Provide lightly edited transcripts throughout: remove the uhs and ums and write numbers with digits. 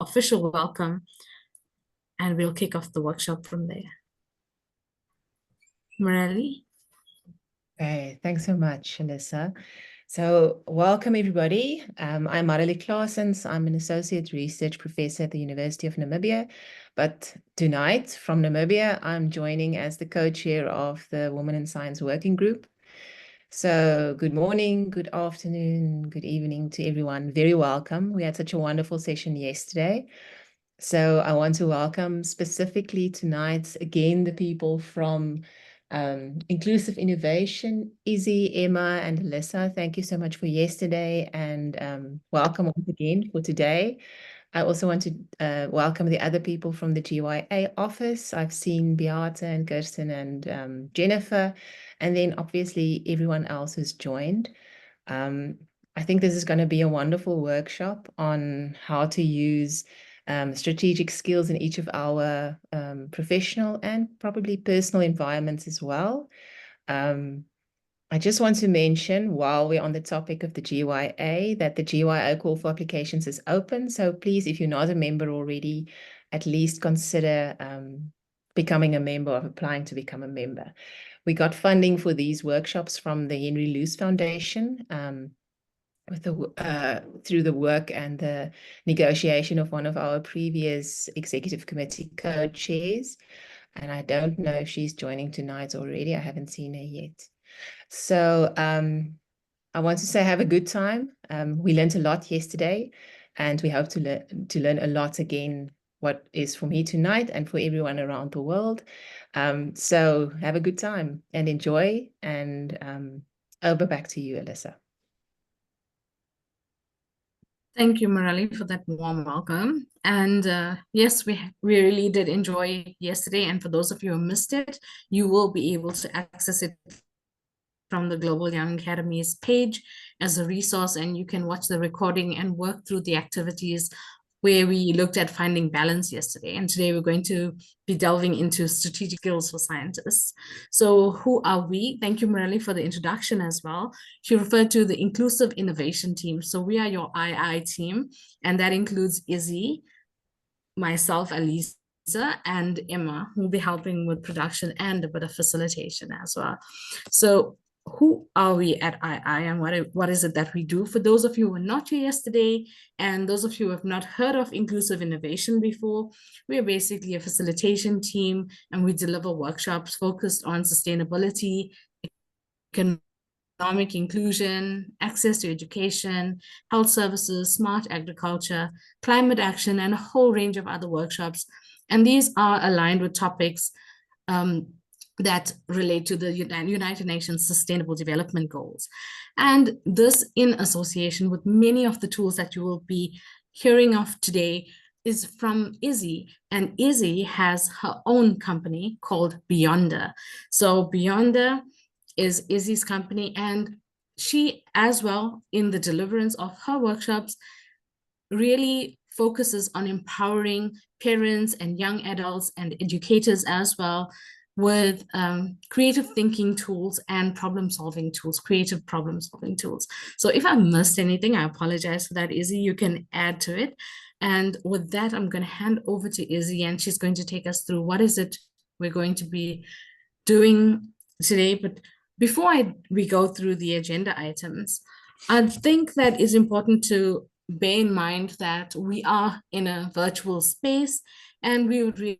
official welcome, and we'll kick off the workshop from there. Morelli? Hey, thanks so much, Alyssa. So welcome, everybody. I'm Marily Claessens. I'm an associate research professor at the University of Namibia. But tonight, from Namibia, I'm joining as the co-chair of the Women in Science Working Group. So good morning, good afternoon, good evening to everyone. Very welcome. We had such a wonderful session yesterday. So I want to welcome specifically tonight, again, the people from Inclusive Innovation, Izzy, Emma, and Alyssa. Thank you so much for yesterday, and welcome once again for today. I also want to welcome the other people from the GYA office. I've seen Beata and Kirsten and Jennifer, and then obviously everyone else who's joined. I think this is going to be a wonderful workshop on how to use strategic skills in each of our professional and probably personal environments as well. I just want to mention, while we're on the topic of the GYA, that the GYA call for applications is open. So please, if you're not a member already, at least consider becoming a member or applying to become a member. We got funding for these workshops from the Henry Luce Foundation, through the work and the negotiation of one of our previous executive committee co-chairs. And I don't know if she's joining tonight already. I haven't seen her yet. So I want to say have a good time. We learned a lot yesterday, and we hope to learn a lot again, what is for me tonight and for everyone around the world. So have a good time and enjoy, and over back to you, Alyssa. Thank you, Morelli, for that warm welcome. And yes, we really did enjoy yesterday. And for those of you who missed it, you will be able to access it from the Global Young Academies page as a resource, and you can watch the recording and work through the activities where we looked at finding balance yesterday. And today we're going to be delving into strategic skills for scientists. So who are we? Thank you, Morelli, for the introduction as well. She referred to the Inclusive Innovation Team. So we are your II team, and that includes Izzy, myself, Alisa, and Emma, who will be helping with production and a bit of facilitation as well. So who are we at II, and what is it that we do? For those of you who were not here yesterday, and those of you who have not heard of Inclusive Innovation before, we are basically a facilitation team, and we deliver workshops focused on sustainability, economic inclusion, access to education, health services, smart agriculture, climate action, and a whole range of other workshops. And these are aligned with topics that relate to the United Nations Sustainable Development Goals. And this, in association with many of the tools that you will be hearing of today, is from Izzy. And Izzy has her own company called Beyonder. So Beyonder is Izzy's company, and she, as well, in the deliverance of her workshops, really focuses on empowering parents and young adults and educators as well with creative thinking tools and problem-solving tools, creative problem-solving tools. So if I missed anything, I apologize for that, Izzy. You can add to it. And with that, I'm going to hand over to Izzy, and she's going to take us through what is it we're going to be doing today. But before we go through the agenda items, I think that it's important to bear in mind that we are in a virtual space, and we would really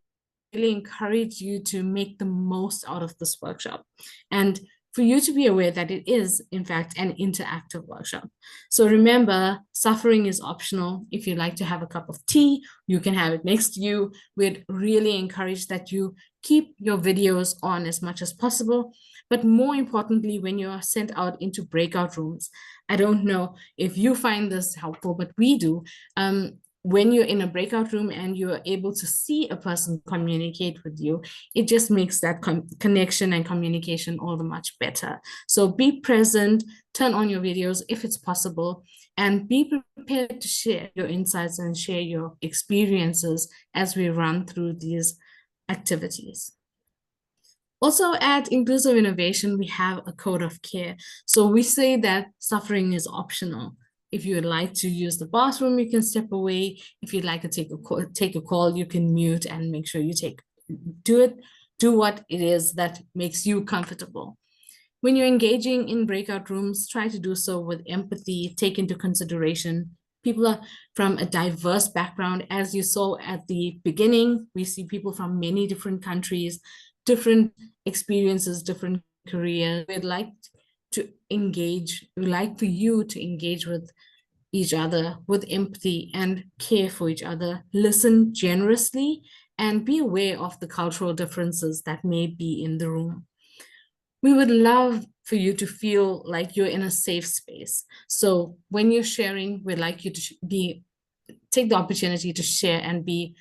encourage you to make the most out of this workshop, and for you to be aware that it is, in fact, an interactive workshop. So remember, suffering is optional. If you'd like to have a cup of tea, you can have it next to you. We'd really encourage that you keep your videos on as much as possible. But more importantly, when you are sent out into breakout rooms, I don't know if you find this helpful, but we do. When you're in a breakout room and you're able to see a person communicate with you, it just makes that connection and communication all the much better. So be present, turn on your videos if it's possible, and be prepared to share your insights and share your experiences as we run through these activities. Also, at Inclusive Innovation, we have a code of care. So we say that suffering is optional. If you would like to use the bathroom, you can step away. If you'd like to take a call, you can mute and make sure you do what it is that makes you comfortable. When you're engaging in breakout rooms, try to do so with empathy, take into consideration people are from a diverse background. As you saw at the beginning, we see people from many different countries, different experiences, different careers. We'd like for you to engage with each other with empathy and care for each other, listen generously, and be aware of the cultural differences that may be in the room. We would love for you to feel like you're in a safe space. So when you're sharing, we'd like you to take the opportunity to share and be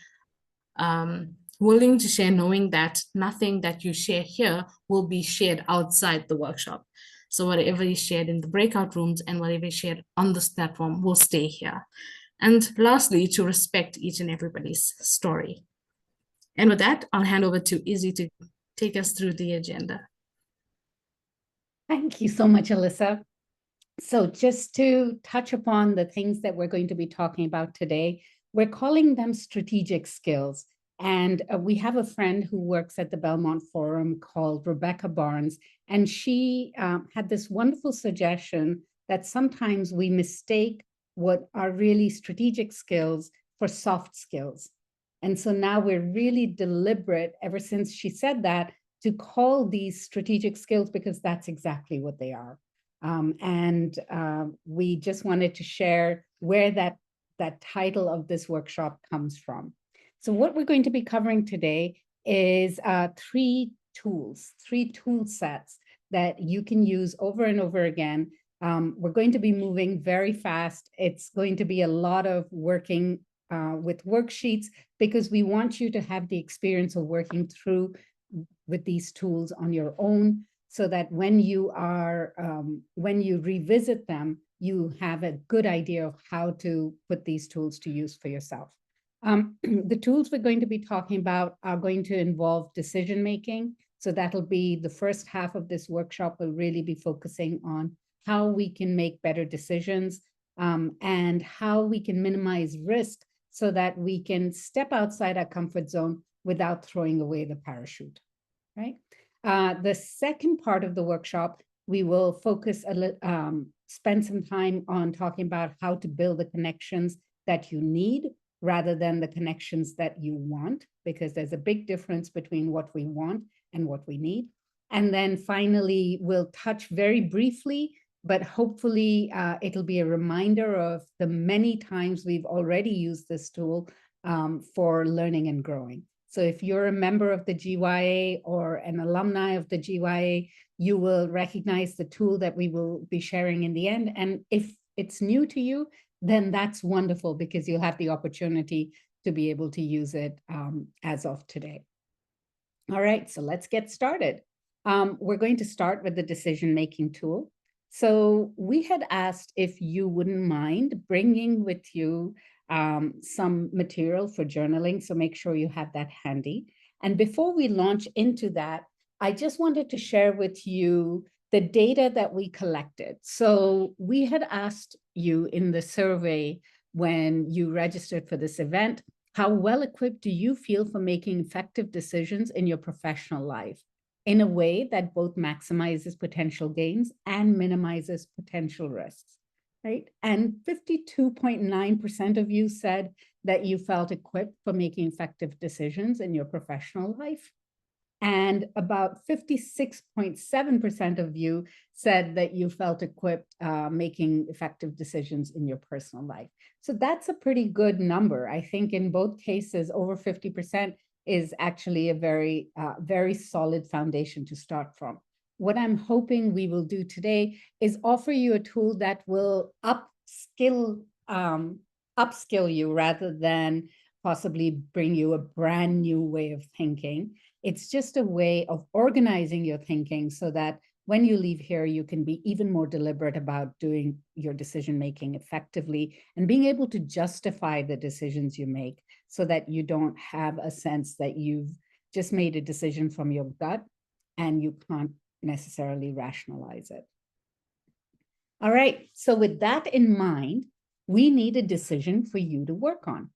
willing to share, knowing that nothing that you share here will be shared outside the workshop. So whatever is shared in the breakout rooms and whatever is shared on this platform will stay here. And lastly, to respect each and everybody's story. And with that, I'll hand over to Izzy to take us through the agenda. Thank you so much, Alyssa. So just to touch upon the things that we're going to be talking about today, we're calling them strategic skills. And we have a friend who works at the Belmont Forum called Rebecca Barnes, and she had this wonderful suggestion that sometimes we mistake what are really strategic skills for soft skills. And so now we're really deliberate, ever since she said that, to call these strategic skills, because that's exactly what they are. We just wanted to share where that title of this workshop comes from. So what we're going to be covering today is three tool sets that you can use over and over again. We're going to be moving very fast. It's going to be a lot of working with worksheets, because we want you to have the experience of working through with these tools on your own, so that when you revisit them, you have a good idea of how to put these tools to use for yourself. The tools we're going to be talking about are going to involve decision making. So that'll be the first half of this workshop. Will really be focusing on how we can make better decisions, and how we can minimize risk so that we can step outside our comfort zone without throwing away the parachute, right? The second part of the workshop, we will spend some time on talking about how to build the connections that you need rather than the connections that you want, because there's a big difference between what we want and what we need. And then finally, we'll touch very briefly, but hopefully it'll be a reminder of the many times we've already used this tool for learning and growing. So if you're a member of the GYA or an alumni of the GYA, you will recognize the tool that we will be sharing in the end. And if it's new to you, then that's wonderful, because you'll have the opportunity to be able to use it as of today. All right, so let's get started. We're going to start with the decision-making tool. So we had asked if you wouldn't mind bringing with you some material for journaling, so make sure you have that handy. And before we launch into that, I just wanted to share with you the data that we collected. So we had asked you in the survey when you registered for this event, how well equipped do you feel for making effective decisions in your professional life in a way that both maximizes potential gains and minimizes potential risks? Right? And 52.9% of you said that you felt equipped for making effective decisions in your professional life. And about 56.7% of you said that you felt equipped making effective decisions in your personal life. So that's a pretty good number. I think in both cases, over 50% is actually a very, very solid foundation to start from. What I'm hoping we will do today is offer you a tool that will upskill you rather than possibly bring you a brand new way of thinking. It's just a way of organizing your thinking so that when you leave here, you can be even more deliberate about doing your decision-making effectively and being able to justify the decisions you make, so that you don't have a sense that you've just made a decision from your gut and you can't necessarily rationalize it. All right, so with that in mind, we need a decision for you to work on.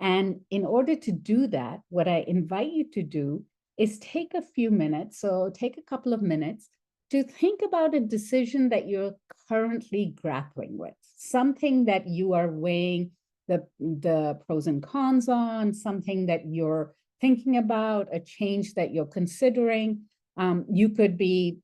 And in order to do that, what I invite you to do is take a few minutes, so take a couple of minutes to think about a decision that you're currently grappling with, something that you are weighing the pros and cons on, something that you're thinking about, a change that you're considering. You could be,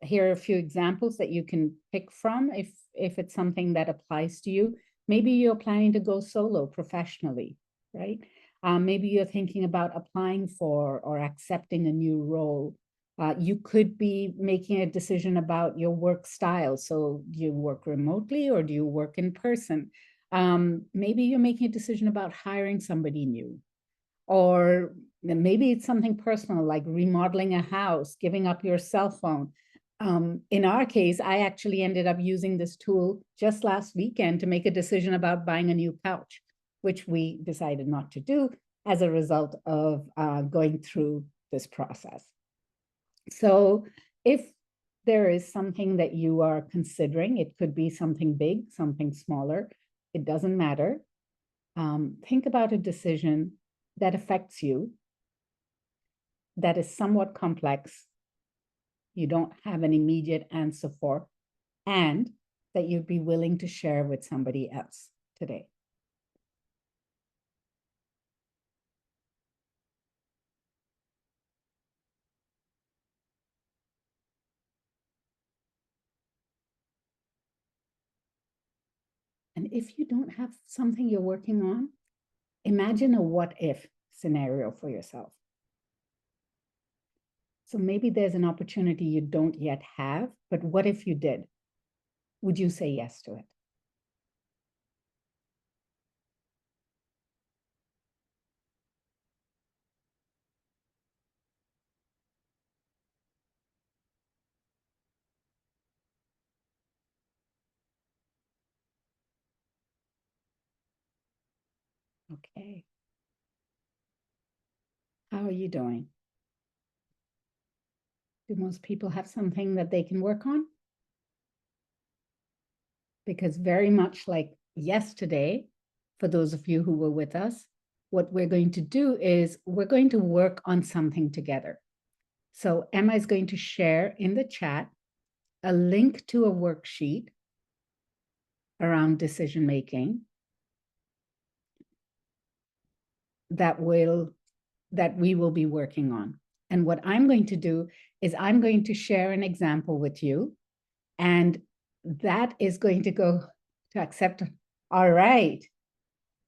here are a few examples that you can pick from if it's something that applies to you. Maybe you're planning to go solo professionally, right? Maybe you're thinking about applying for or accepting a new role. You could be making a decision about your work style. So do you work remotely or do you work in person? Maybe you're making a decision about hiring somebody new. Or maybe it's something personal like remodeling a house, giving up your cell phone. In our case, I actually ended up using this tool just last weekend to make a decision about buying a new couch, which we decided not to do as a result of going through this process. So if there is something that you are considering, it could be something big, something smaller, it doesn't matter. Think about a decision that affects you, that is somewhat complex, you don't have an immediate answer for, and that you'd be willing to share with somebody else today. And if you don't have something you're working on, imagine a what if scenario for yourself. So maybe there's an opportunity you don't yet have, but what if you did? Would you say yes to it? Okay. How are you doing? Do most people have something that they can work on? Because very much like yesterday, for those of you who were with us, what we're going to do is we're going to work on something together. So Emma is going to share in the chat a link to a worksheet around decision making that we will be working on. And what I'm going to do is I'm going to share an example with you, and that is going to go to accept. All right,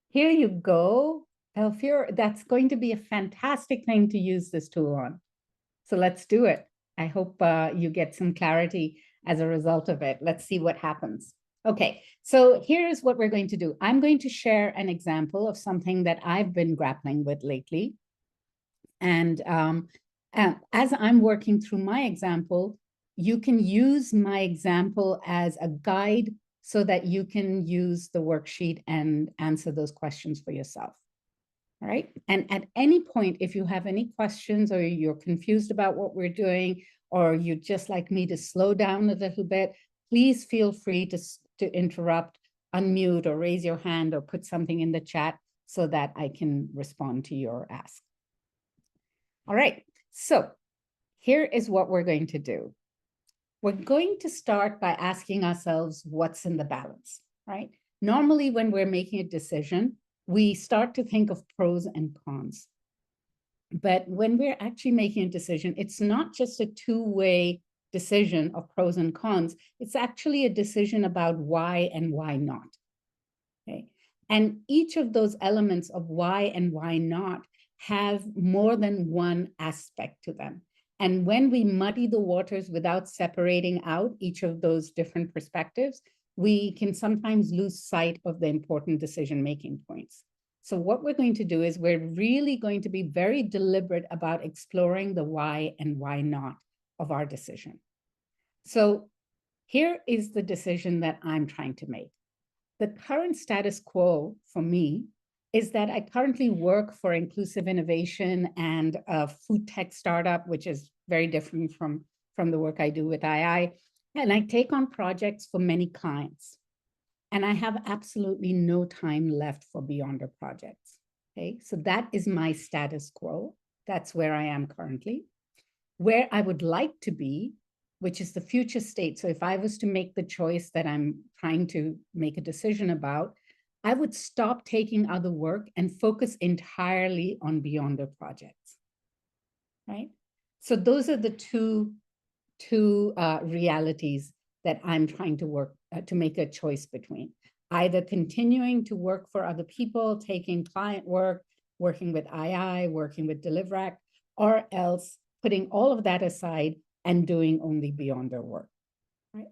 here you go. Elfir, that's going to be a fantastic thing to use this tool on. So let's do it. I hope you get some clarity as a result of it. Let's see what happens. Okay, so here's what we're going to do. I'm going to share an example of something that I've been grappling with lately. And as I'm working through my example, you can use my example as a guide so that you can use the worksheet and answer those questions for yourself. All right. And at any point, if you have any questions or you're confused about what we're doing, or you'd just like me to slow down a little bit, please feel free to interrupt, unmute, or raise your hand or put something in the chat so that I can respond to your ask. All right. So here is what we're going to do. We're going to start by asking ourselves what's in the balance, right? Normally, when we're making a decision, we start to think of pros and cons. But when we're actually making a decision, it's not just a two-way decision of pros and cons. It's actually a decision about why and why not. Okay? And each of those elements of why and why not have more than one aspect to them. And when we muddy the waters without separating out each of those different perspectives, we can sometimes lose sight of the important decision-making points. So what we're going to do is we're really going to be very deliberate about exploring the why and why not of our decision. So here is the decision that I'm trying to make. The current status quo for me is that I currently work for inclusive innovation and a food tech startup, which is very different from the work I do with II. And I take on projects for many clients. And I have absolutely no time left for Beyonder projects. Okay, so that is my status quo. That's where I am currently. Where I would like to be, which is the future state. So if I was to make the choice that I'm trying to make a decision about, I would stop taking other work and focus entirely on Beyonder projects, right? So those are the two realities that I'm trying to work to make a choice between. Either continuing to work for other people, taking client work, working with II, working with DeliverAct, or else putting all of that aside and doing only Beyonder work, right?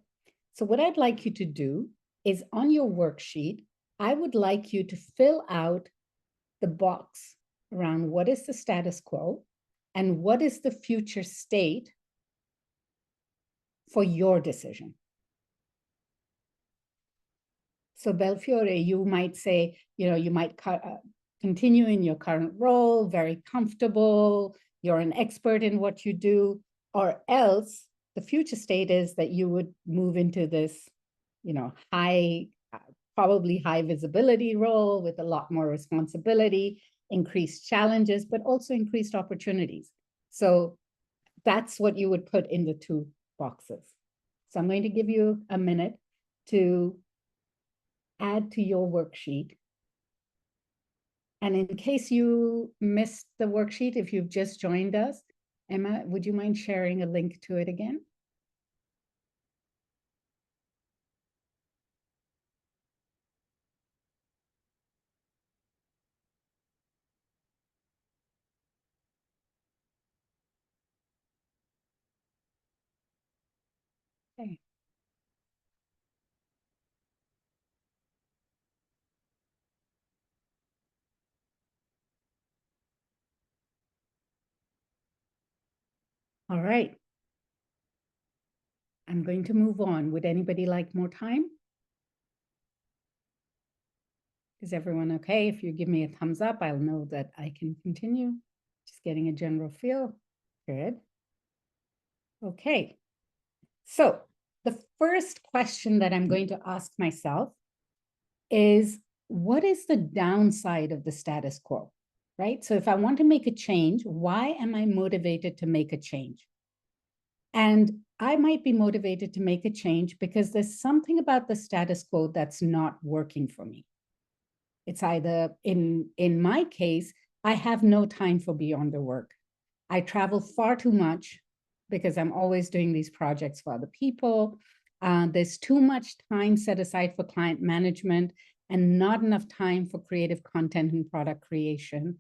So what I'd like you to do is on your worksheet, I would like you to fill out the box around what is the status quo and what is the future state for your decision. So Belfiore, you might say, you might continue in your current role, very comfortable, you're an expert in what you do, or else the future state is that you would move into this, probably high visibility role with a lot more responsibility, increased challenges, but also increased opportunities. So that's what you would put in the two boxes. So I'm going to give you a minute to add to your worksheet. And in case you missed the worksheet, if you've just joined us, Emma, would you mind sharing a link to it again? Okay. All right. I'm going to move on. Would anybody like more time? Is everyone okay? If you give me a thumbs up, I'll know that I can continue. Just getting a general feel. Good. Okay. So the first question that I'm going to ask myself is, what is the downside of the status quo, right? So if I want to make a change, why am I motivated to make a change? And I might be motivated to make a change because there's something about the status quo that's not working for me. It's either, in my case, I have no time for Beyonder work. I travel far too much because I'm always doing these projects for other people. There's too much time set aside for client management and not enough time for creative content and product creation.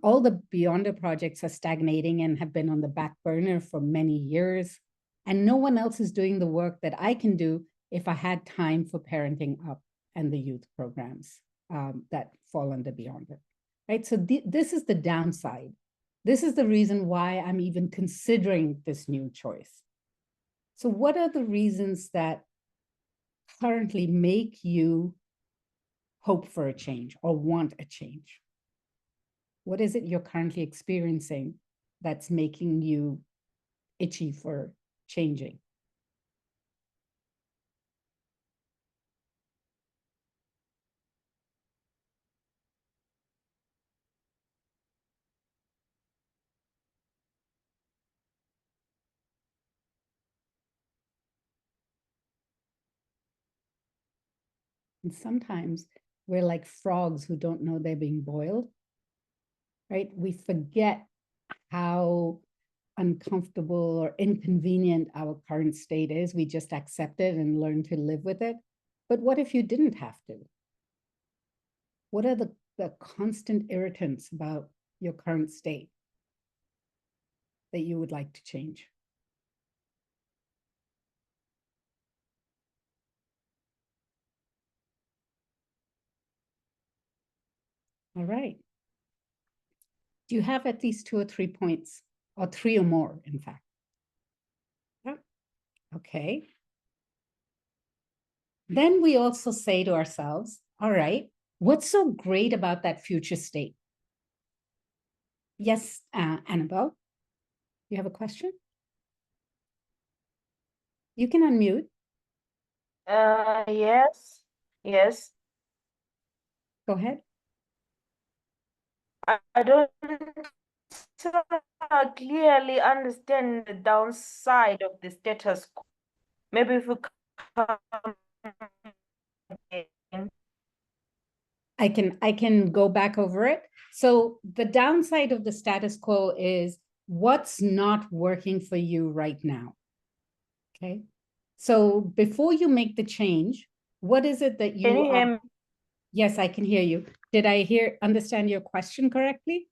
All the Beyonder projects are stagnating and have been on the back burner for many years. And no one else is doing the work that I can do if I had time for parenting up and the youth programs that fall under Beyonder, right? So this is the downside. This is the reason why I'm even considering this new choice. So what are the reasons that currently make you hope for a change or want a change? What is it you're currently experiencing that's making you itchy for changing? And sometimes we're like frogs who don't know they're being boiled, right? We forget how uncomfortable or inconvenient our current state is. We just accept it and learn to live with it. But what if you didn't have to? What are the constant irritants about your current state that you would like to change? All right. Do you have at least 2 or 3 points, or 3 or more, in fact? Yeah. Okay. Then we also say to ourselves, all right, what's so great about that future state? Yes, Annabelle, you have a question? You can unmute. Yes, yes. Go ahead. I don't clearly understand the downside of the status quo. Maybe if we come again. I can go back over it. So the downside of the status quo is what's not working for you right now. Okay. So before you make the change, what is it that Can you you hear are? me? Yes, I can hear you. Did I understand your question correctly?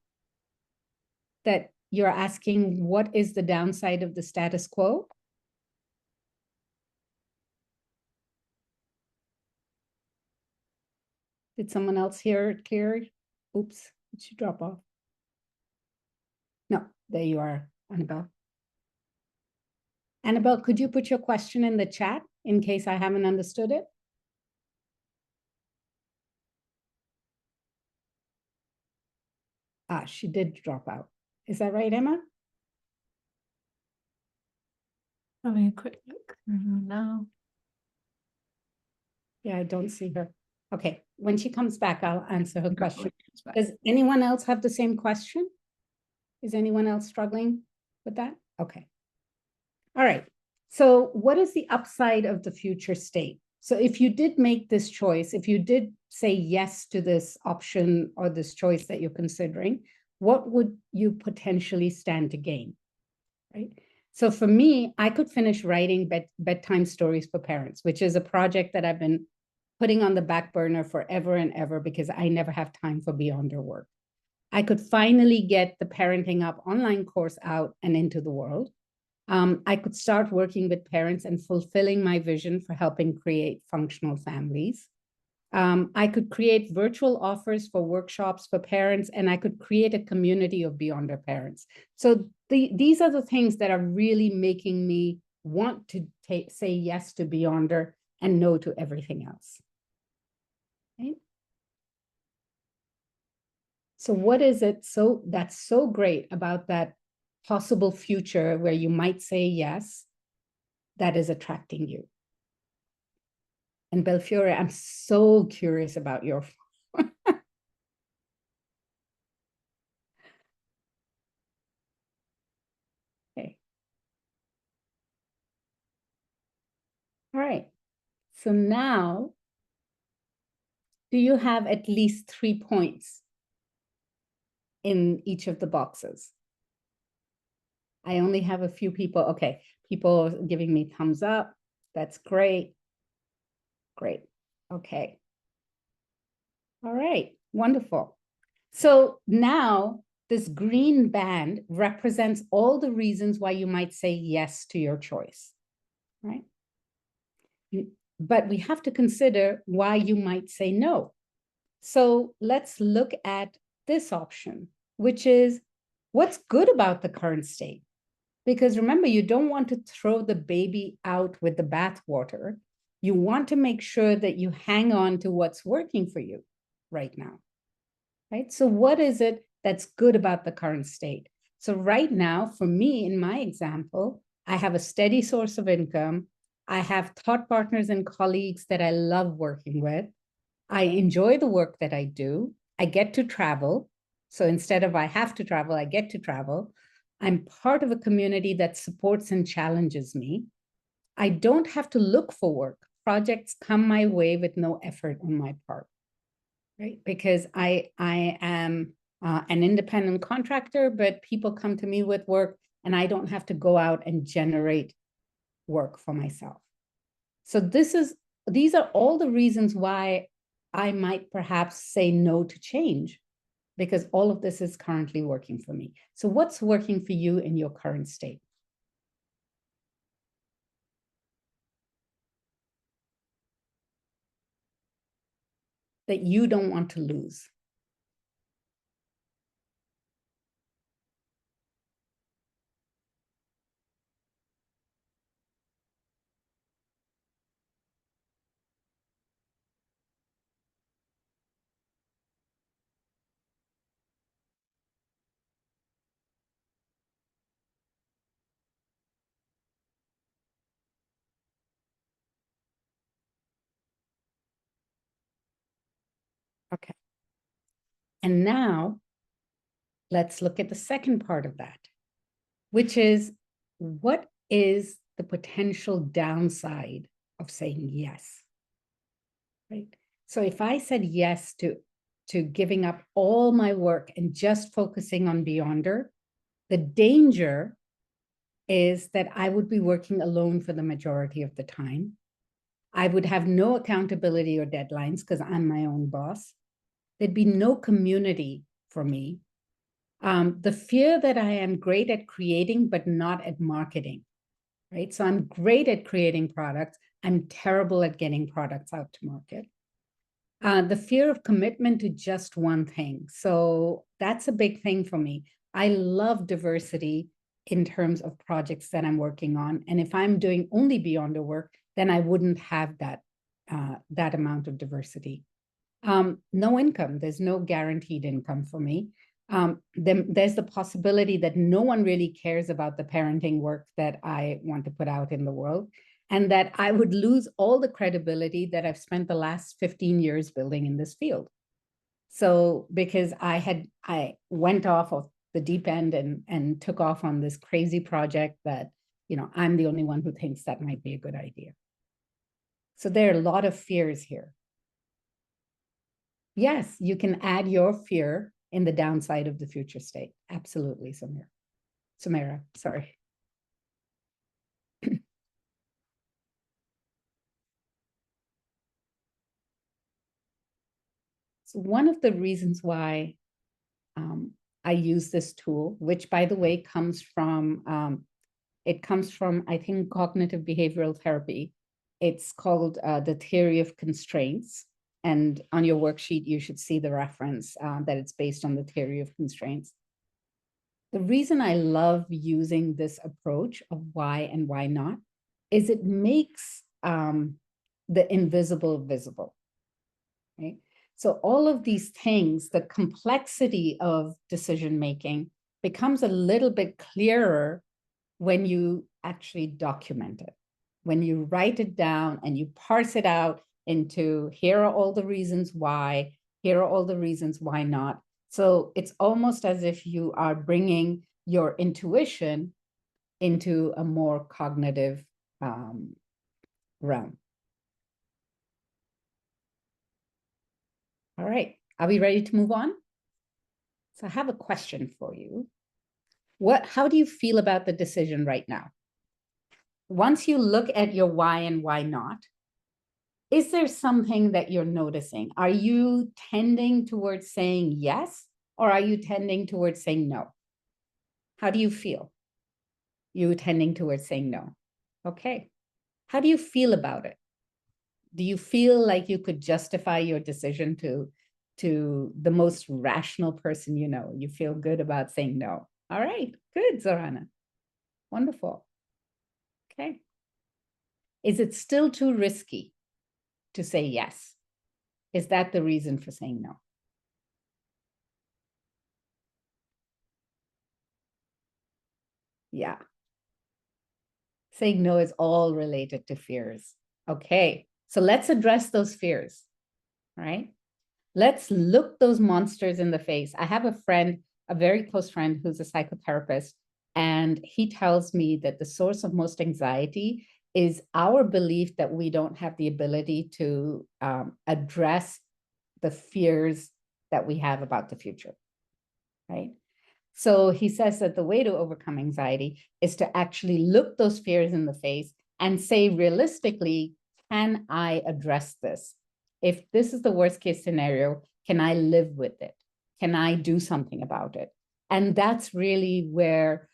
That you're asking what is the downside of the status quo? Did someone else hear it clear? Oops, did she drop off? No, there you are, Annabelle. Annabelle, could you put your question in the chat in case I haven't understood it? Ah, she did drop out. Is that right, Emma? Having a quick look now. Yeah, I don't see her. Okay, when she comes back, I'll answer her Okay, question. when she comes back. Does anyone else have the same question? Is anyone else struggling with that? Okay. All right. So what is the upside of the future state? So if you did make this choice, if you did say yes to this option or this choice that you're considering, what would you potentially stand to gain? Right. So for me, I could finish writing bedtime stories for parents, which is a project that I've been putting on the back burner forever and ever because I never have time for beyonder work. I could finally get the Parenting Up online course out and into the world. I could start working with parents and fulfilling my vision for helping create functional families. I could create virtual offers for workshops for parents, and I could create a community of Beyonder parents. So these are the things that are really making me want to say yes to Beyonder and no to everything else. Okay. So what is it that's so great about that possible future where you might say yes that is attracting you? And Belfiore, I'm so curious about your. Okay. All right. So now, do you have at least 3 points in each of the boxes? I only have a few people. Okay. People giving me thumbs up. That's great. Great. Okay. All right. Wonderful. So now this green band represents all the reasons why you might say yes to your choice, right? But we have to consider why you might say no. So let's look at this option, which is what's good about the current state? Because remember, you don't want to throw the baby out with the bathwater. You want to make sure that you hang on to what's working for you right now, right? So what is it that's good about the current state? So right now, for me, in my example, I have a steady source of income. I have thought partners and colleagues that I love working with. I enjoy the work that I do. I get to travel. So instead of I have to travel, I get to travel. I'm part of a community that supports and challenges me. I don't have to look for work. Projects come my way with no effort on my part, right? Because I am an independent contractor, but people come to me with work and I don't have to go out and generate work for myself. So these are all the reasons why I might perhaps say no to change, because all of this is currently working for me. So what's working for you in your current state? That you don't want to lose. Okay. And now let's look at the second part of that, which is what is the potential downside of saying yes, right? So if I said yes to giving up all my work and just focusing on Beyonder, the danger is that I would be working alone for the majority of the time. I would have no accountability or deadlines because I'm my own boss. There'd be no community for me. The fear that I am great at creating, but not at marketing, right? So I'm great at creating products. I'm terrible at getting products out to market. The fear of commitment to just one thing. So that's a big thing for me. I love diversity in terms of projects that I'm working on. And if I'm doing only Beyonder work, then I wouldn't have that, that amount of diversity. No income. There's no guaranteed income for me. Then there's the possibility that no one really cares about the parenting work that I want to put out in the world, and that I would lose all the credibility that I've spent the last 15 years building in this field. So because I went off of the deep end and took off on this crazy project that, you know, I'm the only one who thinks that might be a good idea. So there are a lot of fears here. Yes, you can add your fear in the downside of the future state. Absolutely, Samira, sorry. So one of the reasons why I use this tool, which by the way comes from, I think, cognitive behavioral therapy. It's called the theory of constraints. And on your worksheet, you should see the reference that it's based on the theory of constraints. The reason I love using this approach of why and why not is it makes the invisible visible, right? So all of these things, the complexity of decision-making becomes a little bit clearer when you actually document it, when you write it down and you parse it out into, here are all the reasons why, here are all the reasons why not. So it's almost as if you are bringing your intuition into a more cognitive realm. All right, are we ready to move on? So I have a question for you. How do you feel about the decision right now? Once you look at your why and why not, is there something that you're noticing? Are you tending towards saying yes, or are you tending towards saying no? How do you feel? You tending towards saying no. Okay. How do you feel about it? Do you feel like you could justify your decision to the most rational person you know? You feel good about saying no. All right, good, Zorana. Wonderful. Okay. Is it still too risky to say yes? Is that the reason for saying no? Yeah. Saying no is all related to fears. Okay, so let's address those fears, right? Let's look those monsters in the face. I have a friend, a very close friend who's a psychotherapist, and he tells me that the source of most anxiety is our belief that we don't have the ability to address the fears that we have about the future, right? So he says that the way to overcome anxiety is to actually look those fears in the face and say, realistically, can I address this? If this is the worst case scenario, can I live with it? Can I do something about it? And that's really where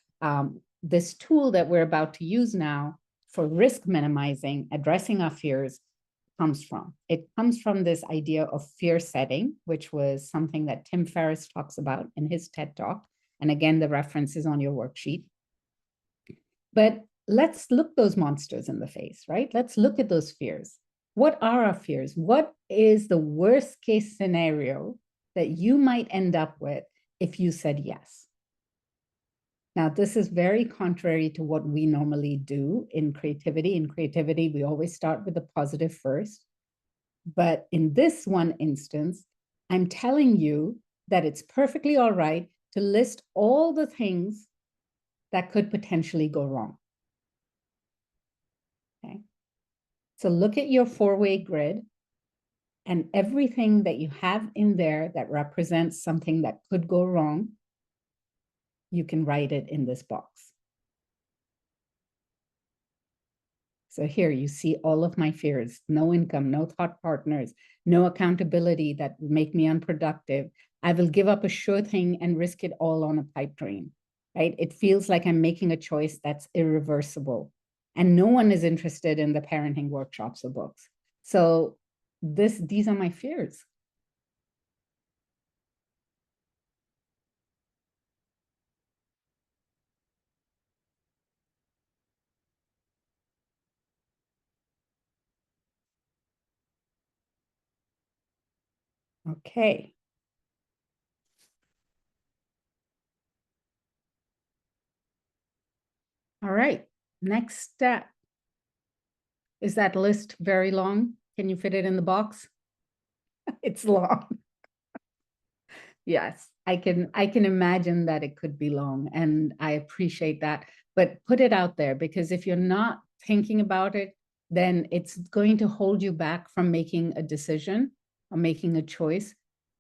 this tool that we're about to use now for risk minimizing, addressing our fears, comes from. It comes from this idea of fear setting, which was something that Tim Ferriss talks about in his TED Talk. And again, the reference is on your worksheet. But let's look those monsters in the face, right? Let's look at those fears. What are our fears? What is the worst case scenario that you might end up with if you said yes? Now, this is very contrary to what we normally do in creativity. In creativity, we always start with the positive first. But in this one instance, I'm telling you that it's perfectly all right to list all the things that could potentially go wrong. Okay. So look at your four-way grid, and everything that you have in there that represents something that could go wrong, you can write it in this box. So here you see all of my fears: no income, no thought partners, no accountability that will make me unproductive. I will give up a sure thing and risk it all on a pipe dream, right? It feels like I'm making a choice that's irreversible. And no one is interested in the parenting workshops or books. So these are my fears. Okay. All right, next step. Is that list very long? Can you fit it in the box? It's long. Yes, I can imagine that it could be long, and I appreciate that. But put it out there, because if you're not thinking about it, then it's going to hold you back from making a decision or making a choice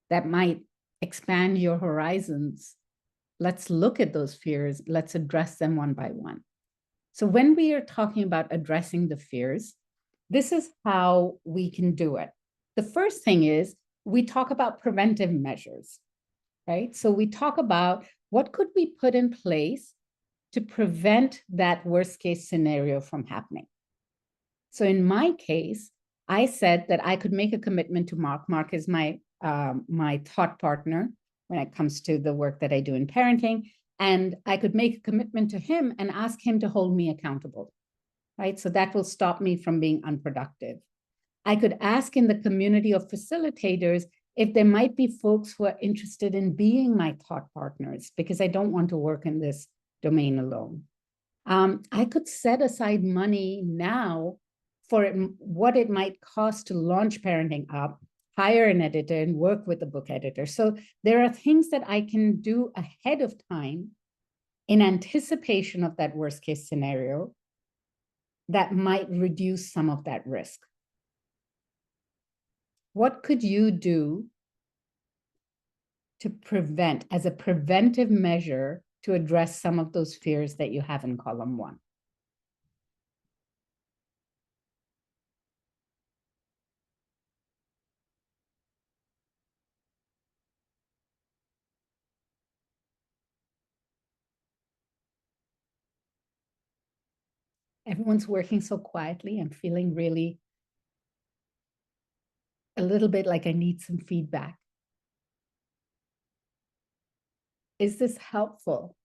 that might expand your horizons. Let's look at those fears. Let's address them one by one. So when we are talking about addressing the fears, this is how we can do it. The first thing is we talk about preventive measures, right? So we talk about what could we put in place to prevent that worst case scenario from happening. So in my case, I said that I could make a commitment to Mark. Mark is my thought partner when it comes to the work that I do in parenting. And I could make a commitment to him and ask him to hold me accountable, right? So that will stop me from being unproductive. I could ask in the community of facilitators if there might be folks who are interested in being my thought partners, because I don't want to work in this domain alone. I could set aside money now for what it might cost to launch Parenting Up, hire an editor, and work with a book editor. So there are things that I can do ahead of time in anticipation of that worst case scenario that might reduce some of that risk. What could you do to prevent, as a preventive measure, to address some of those fears that you have in column 1? Everyone's working so quietly. I'm feeling really a little bit like I need some feedback. Is this helpful?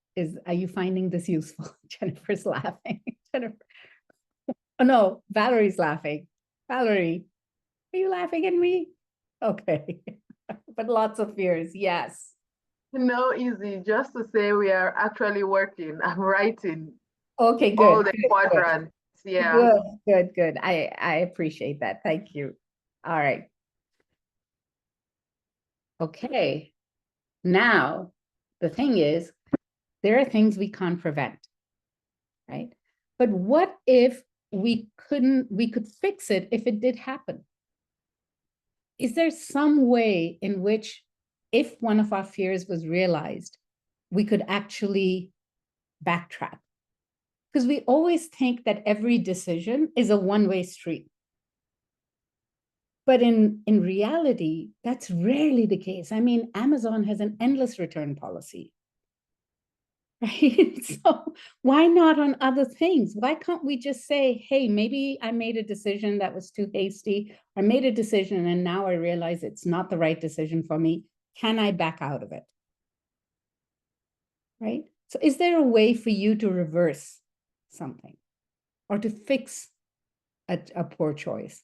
Are you finding this useful? Jennifer's laughing. Jennifer. Oh no, Valerie's laughing. Valerie, are you laughing at me? Okay. But lots of fears, yes. No, easy. Just to say we are actually working. I'm writing Okay, good. all the quadrants. Yeah. Good. I appreciate that. Thank you. All right. Okay. Now, the thing is, there are things we can't prevent, right? But what if we could fix it if it did happen? Is there some way in which, if one of our fears was realized, we could actually backtrack? Because we always think that every decision is a one-way street. But in reality, that's rarely the case. I mean, Amazon has an endless return policy, right? So why not on other things? Why can't we just say, hey, maybe I made a decision that was too hasty. I made a decision and now I realize it's not the right decision for me. Can I back out of it? Right? So is there a way for you to reverse something or to fix a poor choice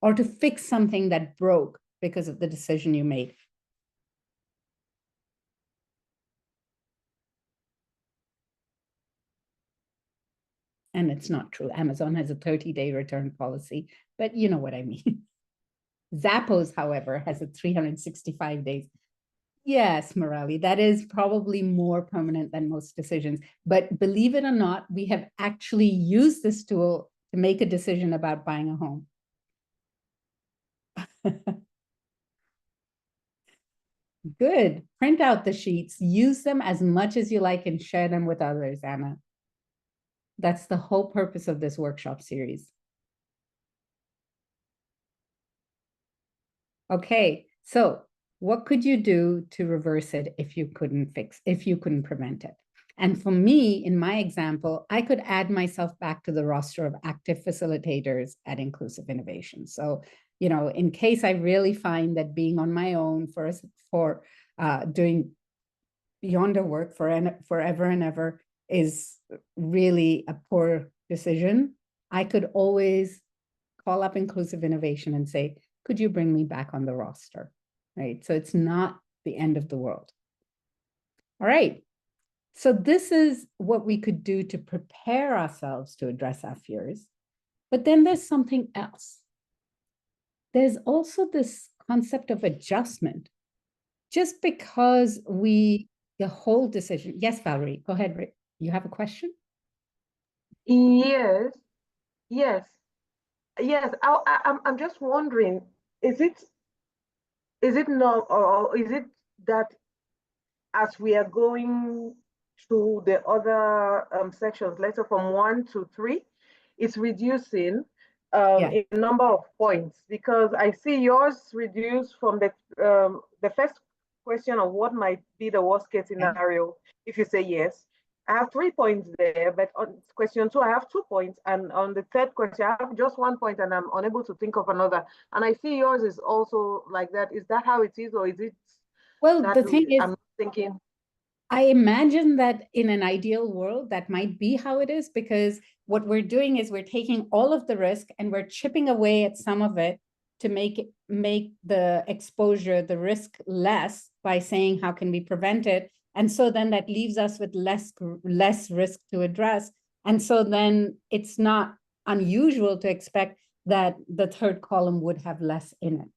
or to fix something that broke because of the decision you made? And it's not true. Amazon has a 30-day return policy, but you know what I mean. Zappos, however, has a 365 days. Yes, Morali, that is probably more permanent than most decisions. But believe it or not, we have actually used this tool to make a decision about buying a home. Good. Print out the sheets, use them as much as you like, and share them with others, Anna. That's the whole purpose of this workshop series. Okay, so what could you do to reverse it if you couldn't prevent it? And for me, in my example, I could add myself back to the roster of active facilitators at Inclusive Innovation. So, you know, in case I really find that being on my own for doing yonder work forever and ever is really a poor decision, I could always call up Inclusive Innovation and say, could you bring me back on the roster, right? So it's not the end of the world. All right. So this is what we could do to prepare ourselves to address our fears. But then there's something else. There's also this concept of adjustment. Just because the whole decision. Yes, Valerie, go ahead, Rick. You have a question? Yes, yes, yes. I'm just wondering, is it not, or is it that as we are going through the other sections, let's say from 1 to 3, it's reducing a number of points? Because I see yours reduced from the first question of what might be the worst case scenario if you say yes. I have 3 points there, but on question 2, I have 2 points. And on the third question, I have just 1 point and I'm unable to think of another. And I see yours is also like that. Is that how it is, or is it? Well, the thing is, I'm thinking, I imagine that in an ideal world, that might be how it is, because what we're doing is we're taking all of the risk and we're chipping away at some of it to make the exposure, the risk less by saying, how can we prevent it? And so then that leaves us with less risk to address. And so then it's not unusual to expect that the third column would have less in it.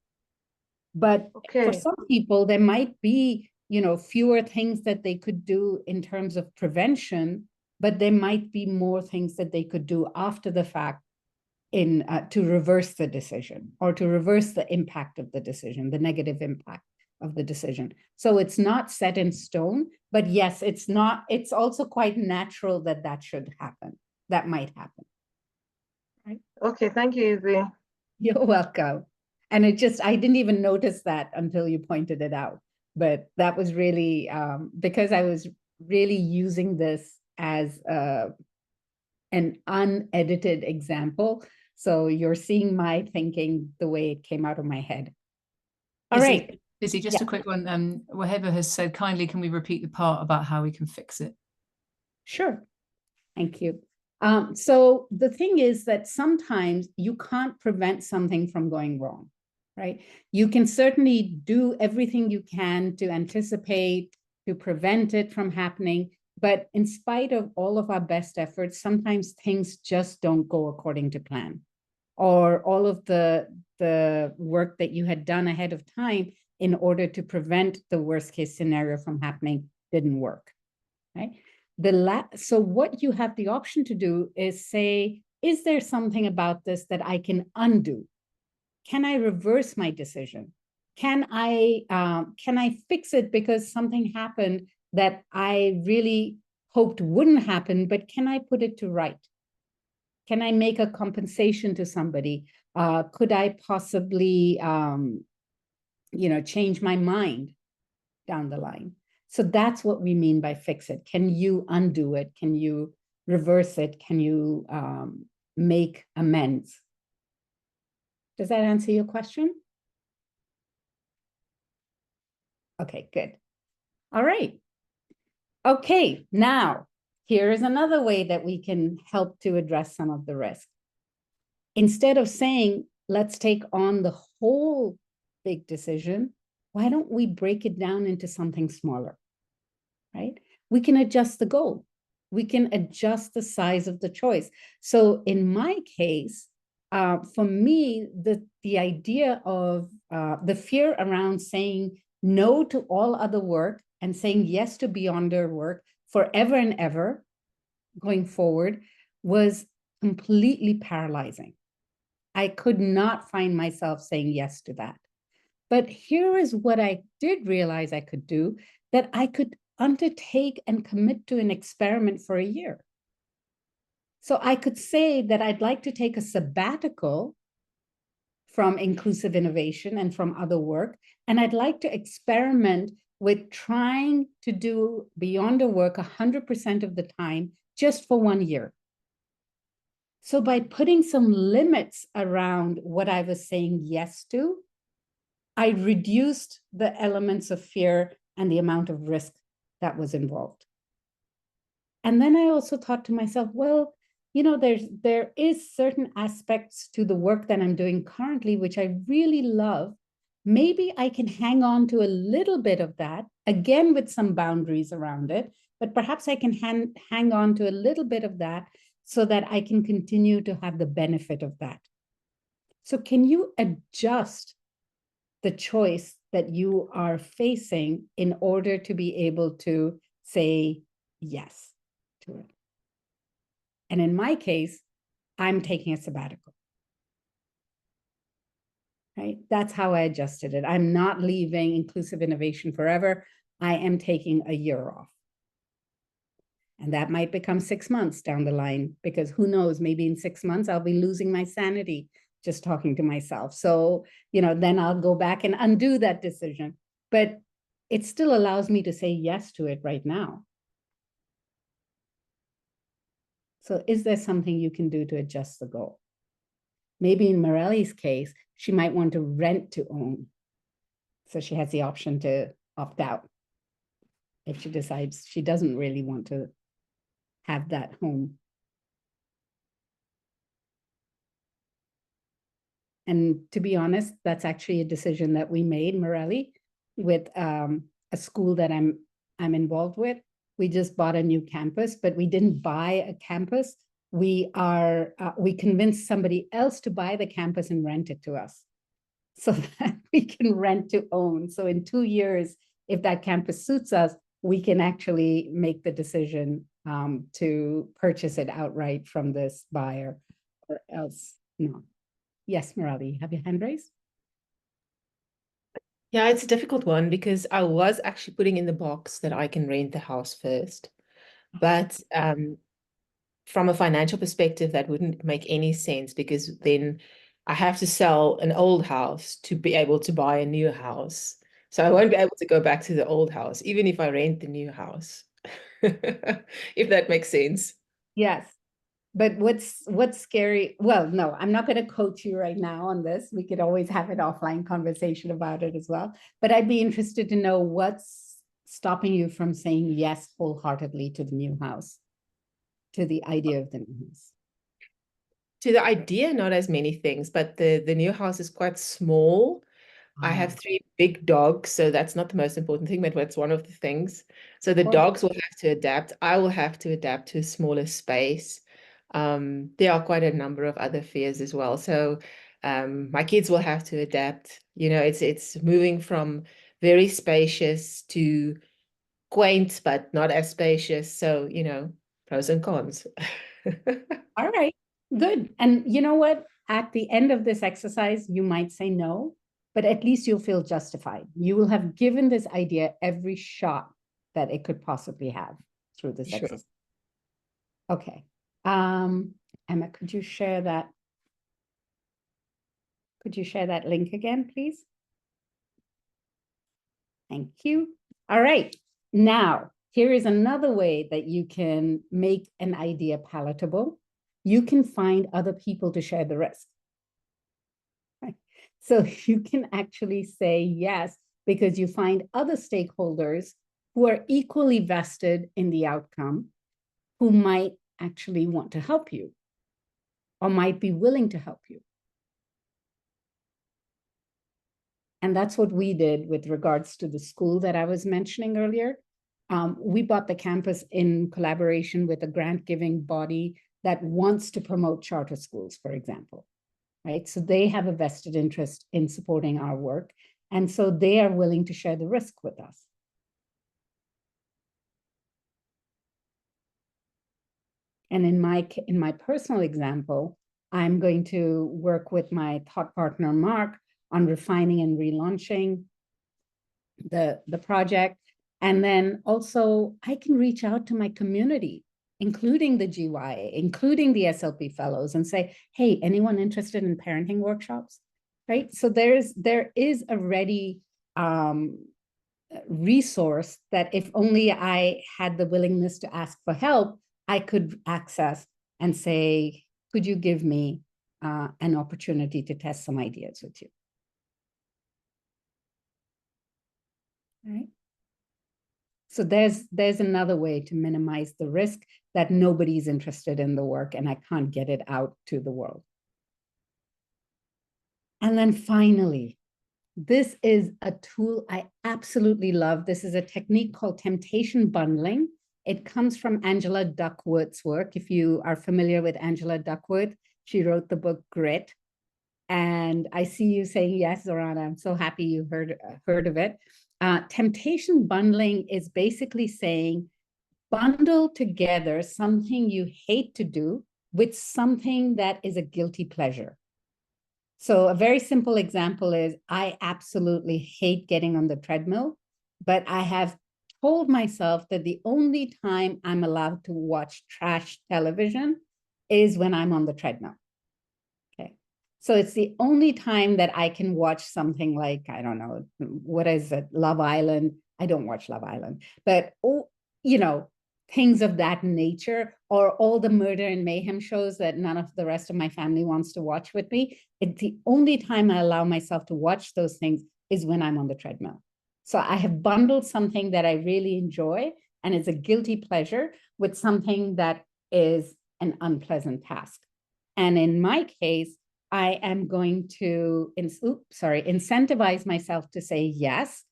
But for some people, there might be, you know, fewer things that they could do in terms of prevention, but there might be more things that they could do after the fact to reverse the decision, or to reverse the impact of the decision, the negative impact of the decision. So it's not set in stone, but yes, it's also quite natural that that should happen. That might happen. Right? Okay, thank you, Izzy. You're welcome. And I didn't even notice that until you pointed it out. But that was really because I was really using this as an unedited example. So you're seeing my thinking the way it came out of my head. All right. Izzy, just a quick one. Waheba has said, kindly, can we repeat the part about how we can fix it? Sure. Thank you. So the thing is that sometimes you can't prevent something from going wrong, right? You can certainly do everything you can to anticipate, to prevent it from happening. But in spite of all of our best efforts, sometimes things just don't go according to plan, or all of the work that you had done ahead of time in order to prevent the worst case scenario from happening didn't work, right? So what you have the option to do is say, is there something about this that I can undo? Can I reverse my decision? Can I fix it because something happened that I really hoped wouldn't happen, but can I put it to right? Can I make a compensation to somebody? Could I possibly, change my mind down the line? So that's what we mean by fix it. Can you undo it? Can you reverse it? Can you make amends? Does that answer your question? Okay, good. All right. Okay, now here is another way that we can help to address some of the risk. Instead of saying, let's take on the whole big decision, why don't we break it down into something smaller, right? We can adjust the goal. We can adjust the size of the choice. So in my case, for me, the idea of the fear around saying no to all other work and saying yes to Beyonder work forever and ever going forward was completely paralyzing. I could not find myself saying yes to that. But here is what I did realize I could do, that I could undertake and commit to an experiment for a year. So I could say that I'd like to take a sabbatical from inclusive innovation and from other work, and I'd like to experiment with trying to do Beyonder work 100% of the time, just for 1 year. So by putting some limits around what I was saying yes to, I reduced the elements of fear and the amount of risk that was involved. And then I also thought to myself, well, you know, there is certain aspects to the work that I'm doing currently, which I really love. Maybe I can hang on to a little bit of that, again, with some boundaries around it, but perhaps I can hang on to a little bit of that so that I can continue to have the benefit of that. So can you adjust the choice that you are facing in order to be able to say yes to it? And in my case, I'm taking a sabbatical. Right? That's how I adjusted it. I'm not leaving inclusive innovation forever. I am taking a year off. And that might become 6 months down the line, because who knows, maybe in 6 months, I'll be losing my sanity just talking to myself. So, you know, then I'll go back and undo that decision. But it still allows me to say yes to it right now. So is there something you can do to adjust the goal? Maybe in Morelli's case, she might want to rent to own. So she has the option to opt out if she decides she doesn't really want to have that home. And to be honest, that's actually a decision that we made, Morelli, with a school that I'm involved with. We just bought a new campus, but we didn't buy a campus. We convinced somebody else to buy the campus and rent it to us so that we can rent to own. So in 2 years, if that campus suits us, we can actually make the decision to purchase it outright from this buyer, or else no. Yes, Morelli, have your hand raised? Yeah, it's a difficult one because I was actually putting in the box that I can rent the house first. But from a financial perspective, that wouldn't make any sense, because then I have to sell an old house to be able to buy a new house. So I won't be able to go back to the old house, even if I rent the new house, if that makes sense. Yes. But what's scary? Well, no, I'm not going to coach you right now on this. We could always have an offline conversation about it as well. But I'd be interested to know what's stopping you from saying yes wholeheartedly to the new house, to the idea of the new house. To the idea, not as many things, but the new house is quite small. I have 3 big dogs, so that's not the most important thing, but that's one of the things. So the dogs will have to adapt. I will have to adapt to a smaller space. There are quite a number of other fears as well. So my kids will have to adapt. You know, it's moving from very spacious to quaint, but not as spacious. So, you know, pros and cons. All right, good. And you know what? At the end of this exercise, you might say no, but at least you'll feel justified. You will have given this idea every shot that it could possibly have through this exercise. Okay. Emma, could you share that? Could you share that link again, please? Thank you. All right. Now, here is another way that you can make an idea palatable. You can find other people to share the risk. Right? So you can actually say yes, because you find other stakeholders who are equally vested in the outcome, who might actually want to help you or might be willing to help you. And that's what we did with regards to the school that I was mentioning earlier. We bought the campus in collaboration with a grant-giving body that wants to promote charter schools, for example. right? So they have a vested interest in supporting our work. And so they are willing to share the risk with us. And in my personal example, I'm going to work with my thought partner, Mark, on refining and relaunching the project. And then also I can reach out to my community, including the GYA, including the SLP fellows, and say, hey, anyone interested in parenting workshops, right? So there is a ready resource that if only I had the willingness to ask for help, I could access and say, could you give me an opportunity to test some ideas with you? All right. So there's another way to minimize the risk that nobody's interested in the work and I can't get it out to the world. And then finally, this is a tool I absolutely love. This is a technique called temptation bundling. It comes from Angela Duckworth's work. If you are familiar with Angela Duckworth, she wrote the book Grit. And I see you saying yes, Zorana. I'm so happy you heard of it. Temptation bundling is basically saying, bundle together something you hate to do with something that is a guilty pleasure. So a very simple example is I absolutely hate getting on the treadmill, but I have told myself that the only time I'm allowed to watch trash television is when I'm on the treadmill. Okay. So it's the only time that I can watch something like, I don't know, what is it? Love Island. I don't watch Love Island, but, you know, things of that nature, or all the murder and mayhem shows that none of the rest of my family wants to watch with me. It's the only time I allow myself to watch those things is when I'm on the treadmill. So I have bundled something that I really enjoy and it's a guilty pleasure with something that is an unpleasant task. And in my case, I am going to incentivize myself to say yes,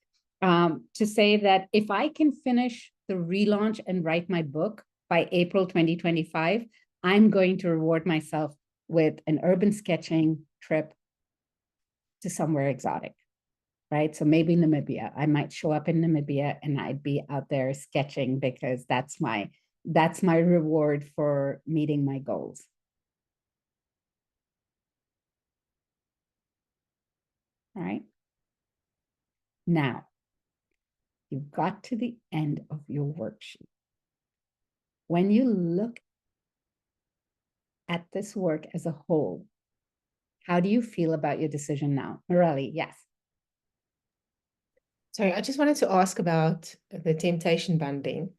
to say that if I can finish the relaunch and write my book by April 2025, I'm going to reward myself with an urban sketching trip to somewhere exotic, right? So maybe Namibia. I might show up in Namibia and I'd be out there sketching because that's my reward for meeting my goals. All right. Now, you've got to the end of your worksheet. When you look at this work as a whole, how do you feel about your decision now? Morelli, yes. Sorry, I just wanted to ask about the temptation bundling.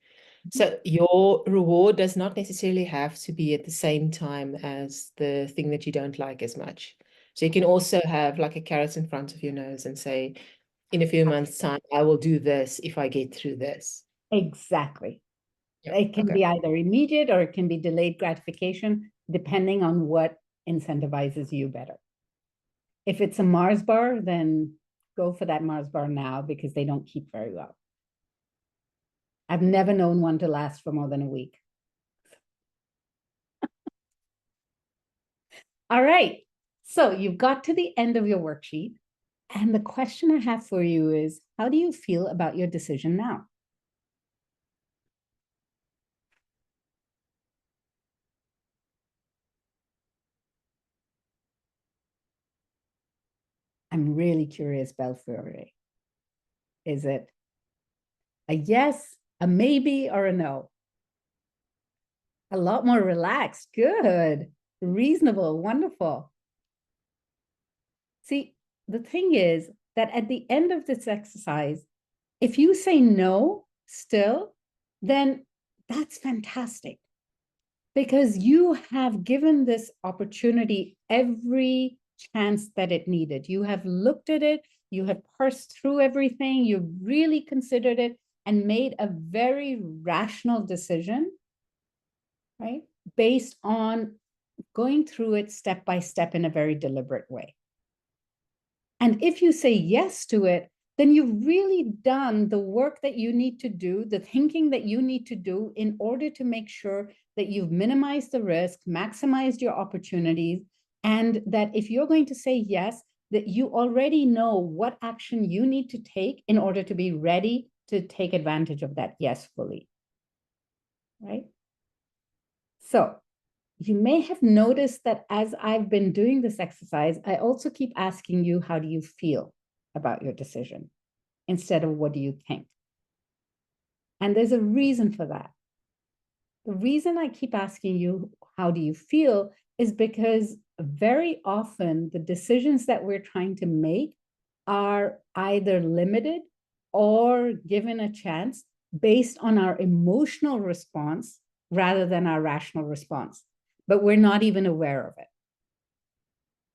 So your reward does not necessarily have to be at the same time as the thing that you don't like as much. So you can also have like a carrot in front of your nose and say, in a few months' time, I will do this if I get through this. Exactly. Yeah, it can be either immediate or it can be delayed gratification, depending on what incentivizes you better. If it's a Mars bar, then go for that Mars bar now because they don't keep very well. I've never known one to last for more than a week. All right. So you've got to the end of your worksheet. And the question I have for you is, how do you feel about your decision now? I'm really curious, Belfiore. Is it a yes, a maybe, or a no? A lot more relaxed. Good. Reasonable. Wonderful. See, the thing is that at the end of this exercise, if you say no still, then that's fantastic. Because you have given this opportunity every chance that it needed. You have looked at it, you have parsed through everything, you've really considered it and made a very rational decision, right? Based on going through it step by step in a very deliberate way. And if you say yes to it, then you've really done the work that you need to do, the thinking that you need to do in order to make sure that you've minimized the risk, maximized your opportunities, And that if you're going to say yes, that you already know what action you need to take in order to be ready to take advantage of that yes fully, right? So you may have noticed that as I've been doing this exercise, I also keep asking you, how do you feel about your decision instead of what do you think? And there's a reason for that. The reason I keep asking you, how do you feel, is because very often the decisions that we're trying to make are either limited or given a chance based on our emotional response rather than our rational response, but we're not even aware of it,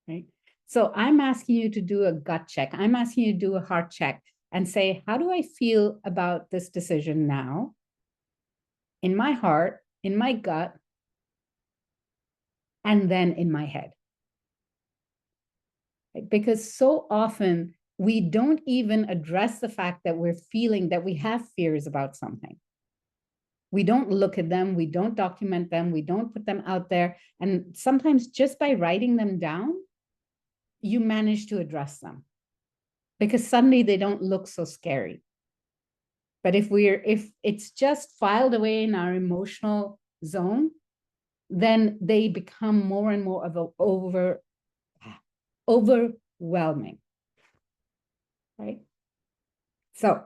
right? So I'm asking you to do a gut check. I'm asking you to do a heart check and say, how do I feel about this decision now? In my heart, in my gut, and then in my head. Because so often we don't even address the fact that we're feeling that we have fears about something. We don't look at them, we don't document them, we don't put them out there. And sometimes just by writing them down, you manage to address them because suddenly they don't look so scary. But if it's just filed away in our emotional zone, then they become more and more of a overwhelming, right? So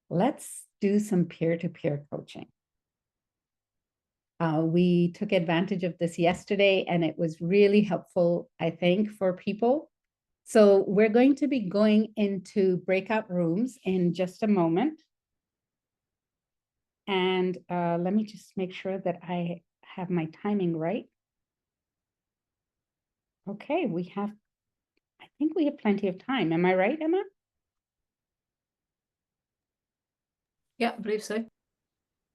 let's do some peer-to-peer coaching. We took advantage of this yesterday and it was really helpful, I think, for people. So we're going to be going into breakout rooms in just a moment. And let me just make sure that I have my timing right. Okay, I think we have plenty of time. Am I right, Emma? Yeah, I believe so.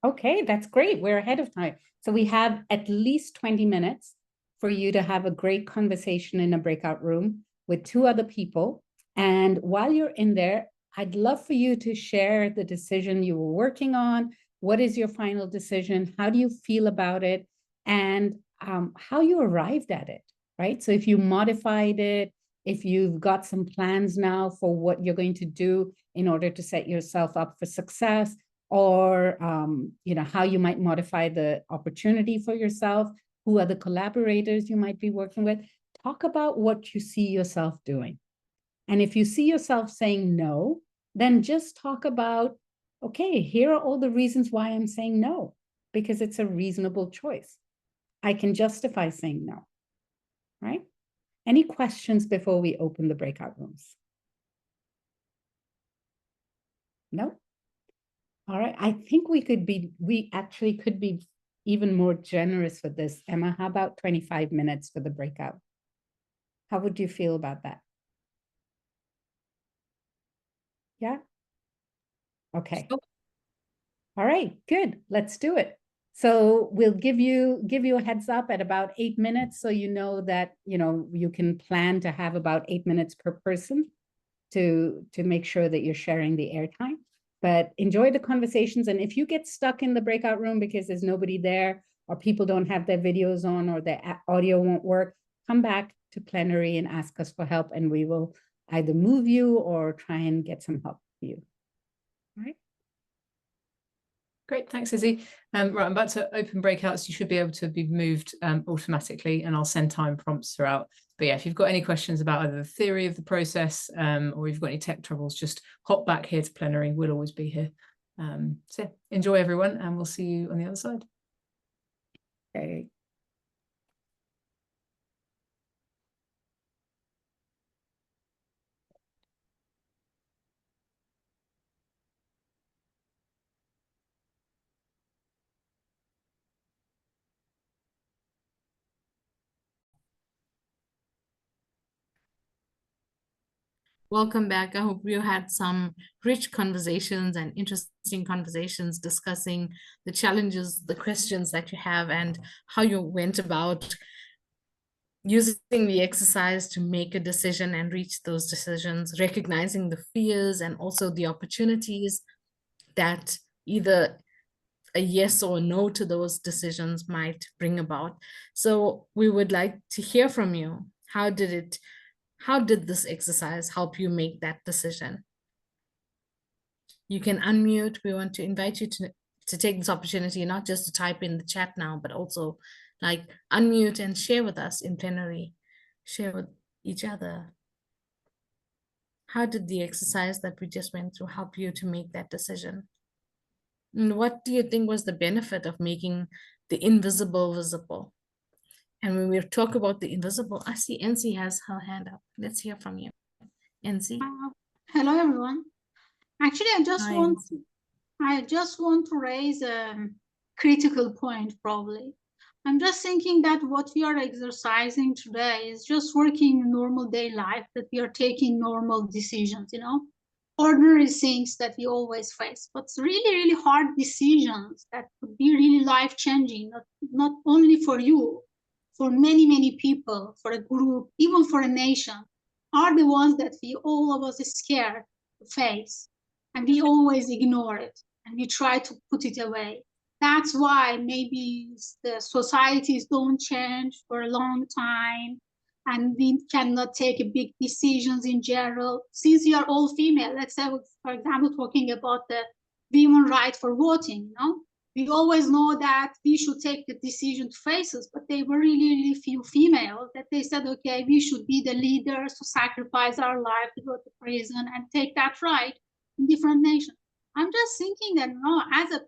Okay, that's great. We're ahead of time. So we have at least 20 minutes for you to have a great conversation in a breakout room with 2 other people. And while you're in there, I'd love for you to share the decision you were working on. What is your final decision? How do you feel about it? And how you arrived at it, right? So if you modified it, if you've got some plans now for what you're going to do in order to set yourself up for success, or how you might modify the opportunity for yourself, who are the collaborators you might be working with. Talk about what you see yourself doing. And if you see yourself saying no, then just talk about, okay, here are all the reasons why I'm saying no, because it's a reasonable choice. I can justify saying no, right? Any questions before we open the breakout rooms? No? All right, I think we actually could be even more generous with this. Emma, how about 25 minutes for the breakout? How would you feel about that? Yeah? Okay. All right, good. Let's do it. So we'll give you a heads up at about 8 minutes, so you know that you can plan to have about 8 minutes per person to make sure that you're sharing the airtime. But enjoy the conversations. And if you get stuck in the breakout room because there's nobody there, or people don't have their videos on, or their audio won't work, come back to plenary and ask us for help, and we will either move you or try and get some help for you. All right. Great, thanks, Izzy. Right, I'm about to open breakouts. You should be able to be moved automatically, and I'll send time prompts throughout. But yeah, if you've got any questions about either the theory of the process or you've got any tech troubles, just hop back here to plenary. We'll always be here. So yeah, enjoy, everyone, and we'll see you on the other side. Okay. Welcome back. I hope you had some rich conversations and interesting conversations discussing the challenges, the questions that you have, and how you went about using the exercise to make a decision and reach those decisions, recognizing the fears and also the opportunities that either a yes or no to those decisions might bring about. So we would like to hear from you. How did this exercise help you make that decision? You can unmute. We want to invite you to take this opportunity, not just to type in the chat now, but also like unmute and share with us in plenary, share with each other. How did the exercise that we just went through help you to make that decision? And what do you think was the benefit of making the invisible visible? And when we talk about the invisible, I see NC has her hand up. Let's hear from you, NC. Hello, everyone. Actually, I just Hi, want NC. I just want to raise a critical point, probably. I'm just thinking that what we are exercising today is just working normal day life, that we are taking normal decisions, you know, ordinary things that we always face, but really, really hard decisions that could be really life-changing, not only for you, for many, many people, for a group, even for a nation, are the ones that we all of us are scared to face. And we always ignore it and we try to put it away. That's why maybe the societies don't change for a long time and we cannot take big decisions in general. Since we are all female, let's say, for example, talking about the women's right for voting, you know, we always know that we should take the decision to face us, but they were really, really few females that they said, okay, we should be the leaders to sacrifice our life to go to prison and take that right in different nations. I'm just thinking that, you know, as a,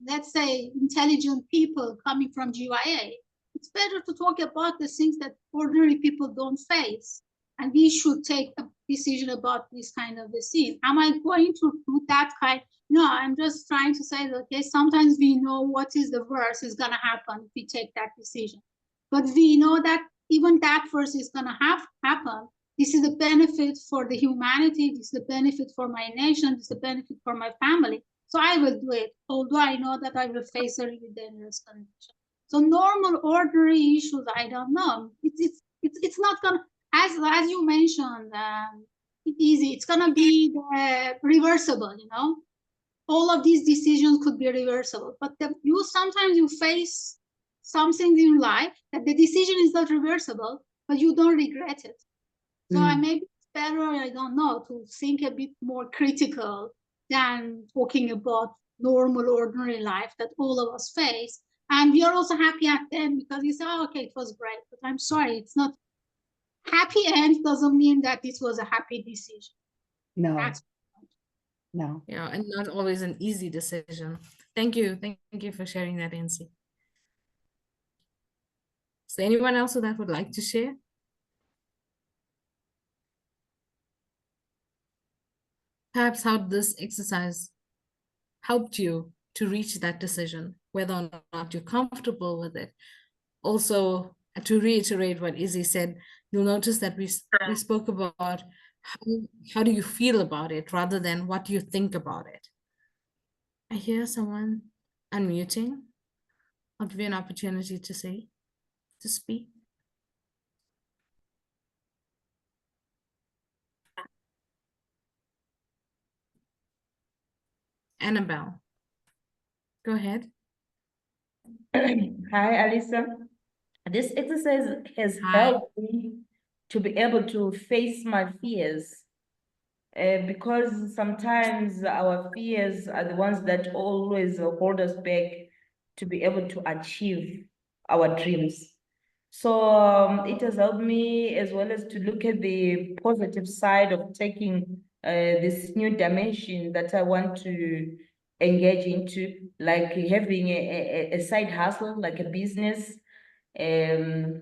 let's say, intelligent people coming from GYA, it's better to talk about the things that ordinary people don't face. And we should take a decision about this kind of a scene. Am I going to do that kind? No, I'm just trying to say that, okay, sometimes we know what is the worst is going to happen if we take that decision. But we know that even that worst is going to happen. This is the benefit for the humanity. This is the benefit for my nation. This is the benefit for my family. So I will do it, although I know that I will face a really dangerous condition. So normal, ordinary issues, I don't know. It's not going to, as you mentioned, it's easy. It's going to be reversible, you know. All of these decisions could be reversible, but sometimes you face something in life that the decision is not reversible, but you don't regret it. So maybe it's better, I don't know, to think a bit more critical than talking about normal, ordinary life that all of us face. And we are also happy at the end because you say, oh, okay, it was great, but I'm sorry, it's not. Happy end doesn't mean that this was a happy decision. No. No. Yeah, and not always an easy decision. Thank you. Thank you for sharing that, NC. Is there anyone else that would like to share? Perhaps how this exercise helped you to reach that decision, whether or not you're comfortable with it. Also, to reiterate what Izzy said, you'll notice that we spoke about how do you feel about it rather than what do you think about it. I hear someone unmuting. I'll give you an opportunity to speak. Annabelle, go ahead. Hi, Alisa. This exercise has helped me to be able to face my fears because sometimes our fears are the ones that always hold us back to be able to achieve our dreams. So it has helped me as well as to look at the positive side of taking this new dimension that I want to engage into, like having a side hustle, like a business, to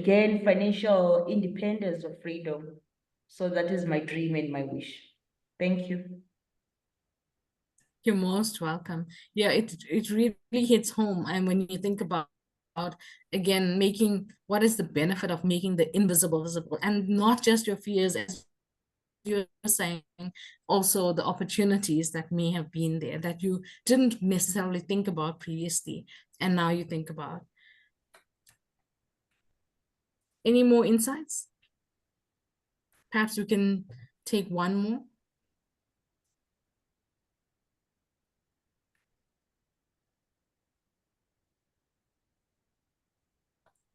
gain financial independence or freedom. So that is my dream and my wish. Thank you. You're most welcome. Yeah, it really hits home. And when you think about again, what is the benefit of making the invisible visible, and not just your fears, as you're saying, also the opportunities that may have been there that you didn't necessarily think about previously, and now you think about. Any more insights? Perhaps we can take one more.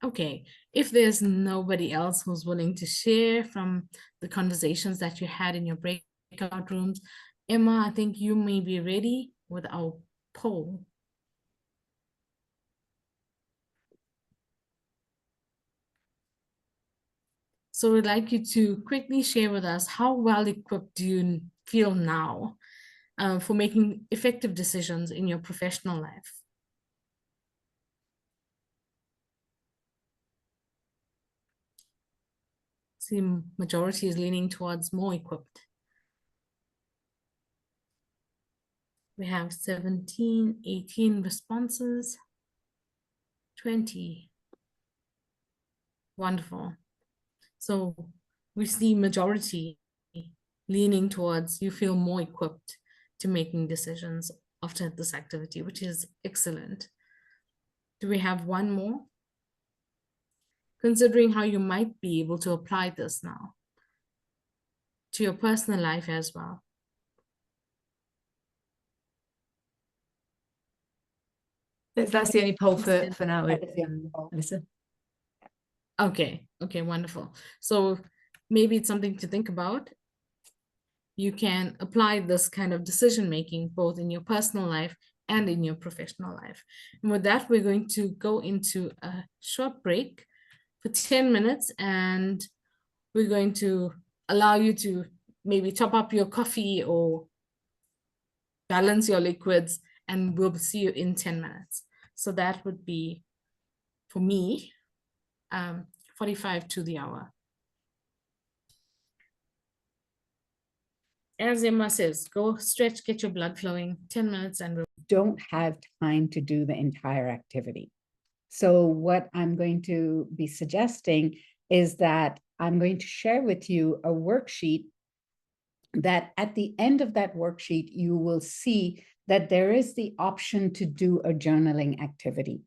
Okay, if there's nobody else who's willing to share from the conversations that you had in your breakout rooms, Emma, I think you may be ready with our poll. So we'd like you to quickly share with us how well equipped do you feel now for making effective decisions in your professional life? See, majority is leaning towards more equipped. We have 17, 18 responses, 20. Wonderful. So we see majority leaning towards you feel more equipped to making decisions after this activity, which is excellent. Do we have one more? Considering how you might be able to apply this now to your personal life as well. That's the only poll for now, That is the only poll. Alyssa. Okay, wonderful. So maybe it's something to think about. You can apply this kind of decision making both in your personal life and in your professional life. And with that, we're going to go into a short break for 10 minutes, and we're going to allow you to maybe top up your coffee or balance your liquids, and we'll see you in 10 minutes. So that would be, for me, 45 to the hour. As Emma says, go stretch, get your blood flowing, 10 minutes, and we'll Don't have time to do the entire activity. So what I'm going to be suggesting is that I'm going to share with you a worksheet that at the end of that worksheet, you will see that there is the option to do a journaling activity.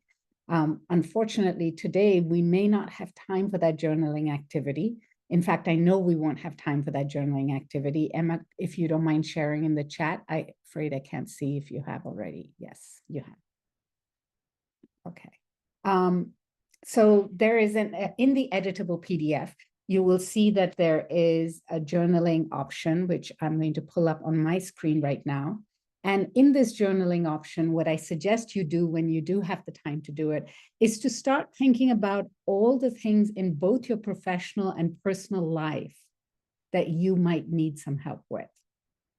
Unfortunately, today, we may not have time for that journaling activity. In fact, I know we won't have time for that journaling activity. Emma, if you don't mind sharing in the chat, I'm afraid I can't see if you have already. Yes, you have. Okay. So there is in the editable PDF, you will see that there is a journaling option, which I'm going to pull up on my screen right now. And in this journaling option, what I suggest you do when you do have the time to do it is to start thinking about all the things in both your professional and personal life that you might need some help with.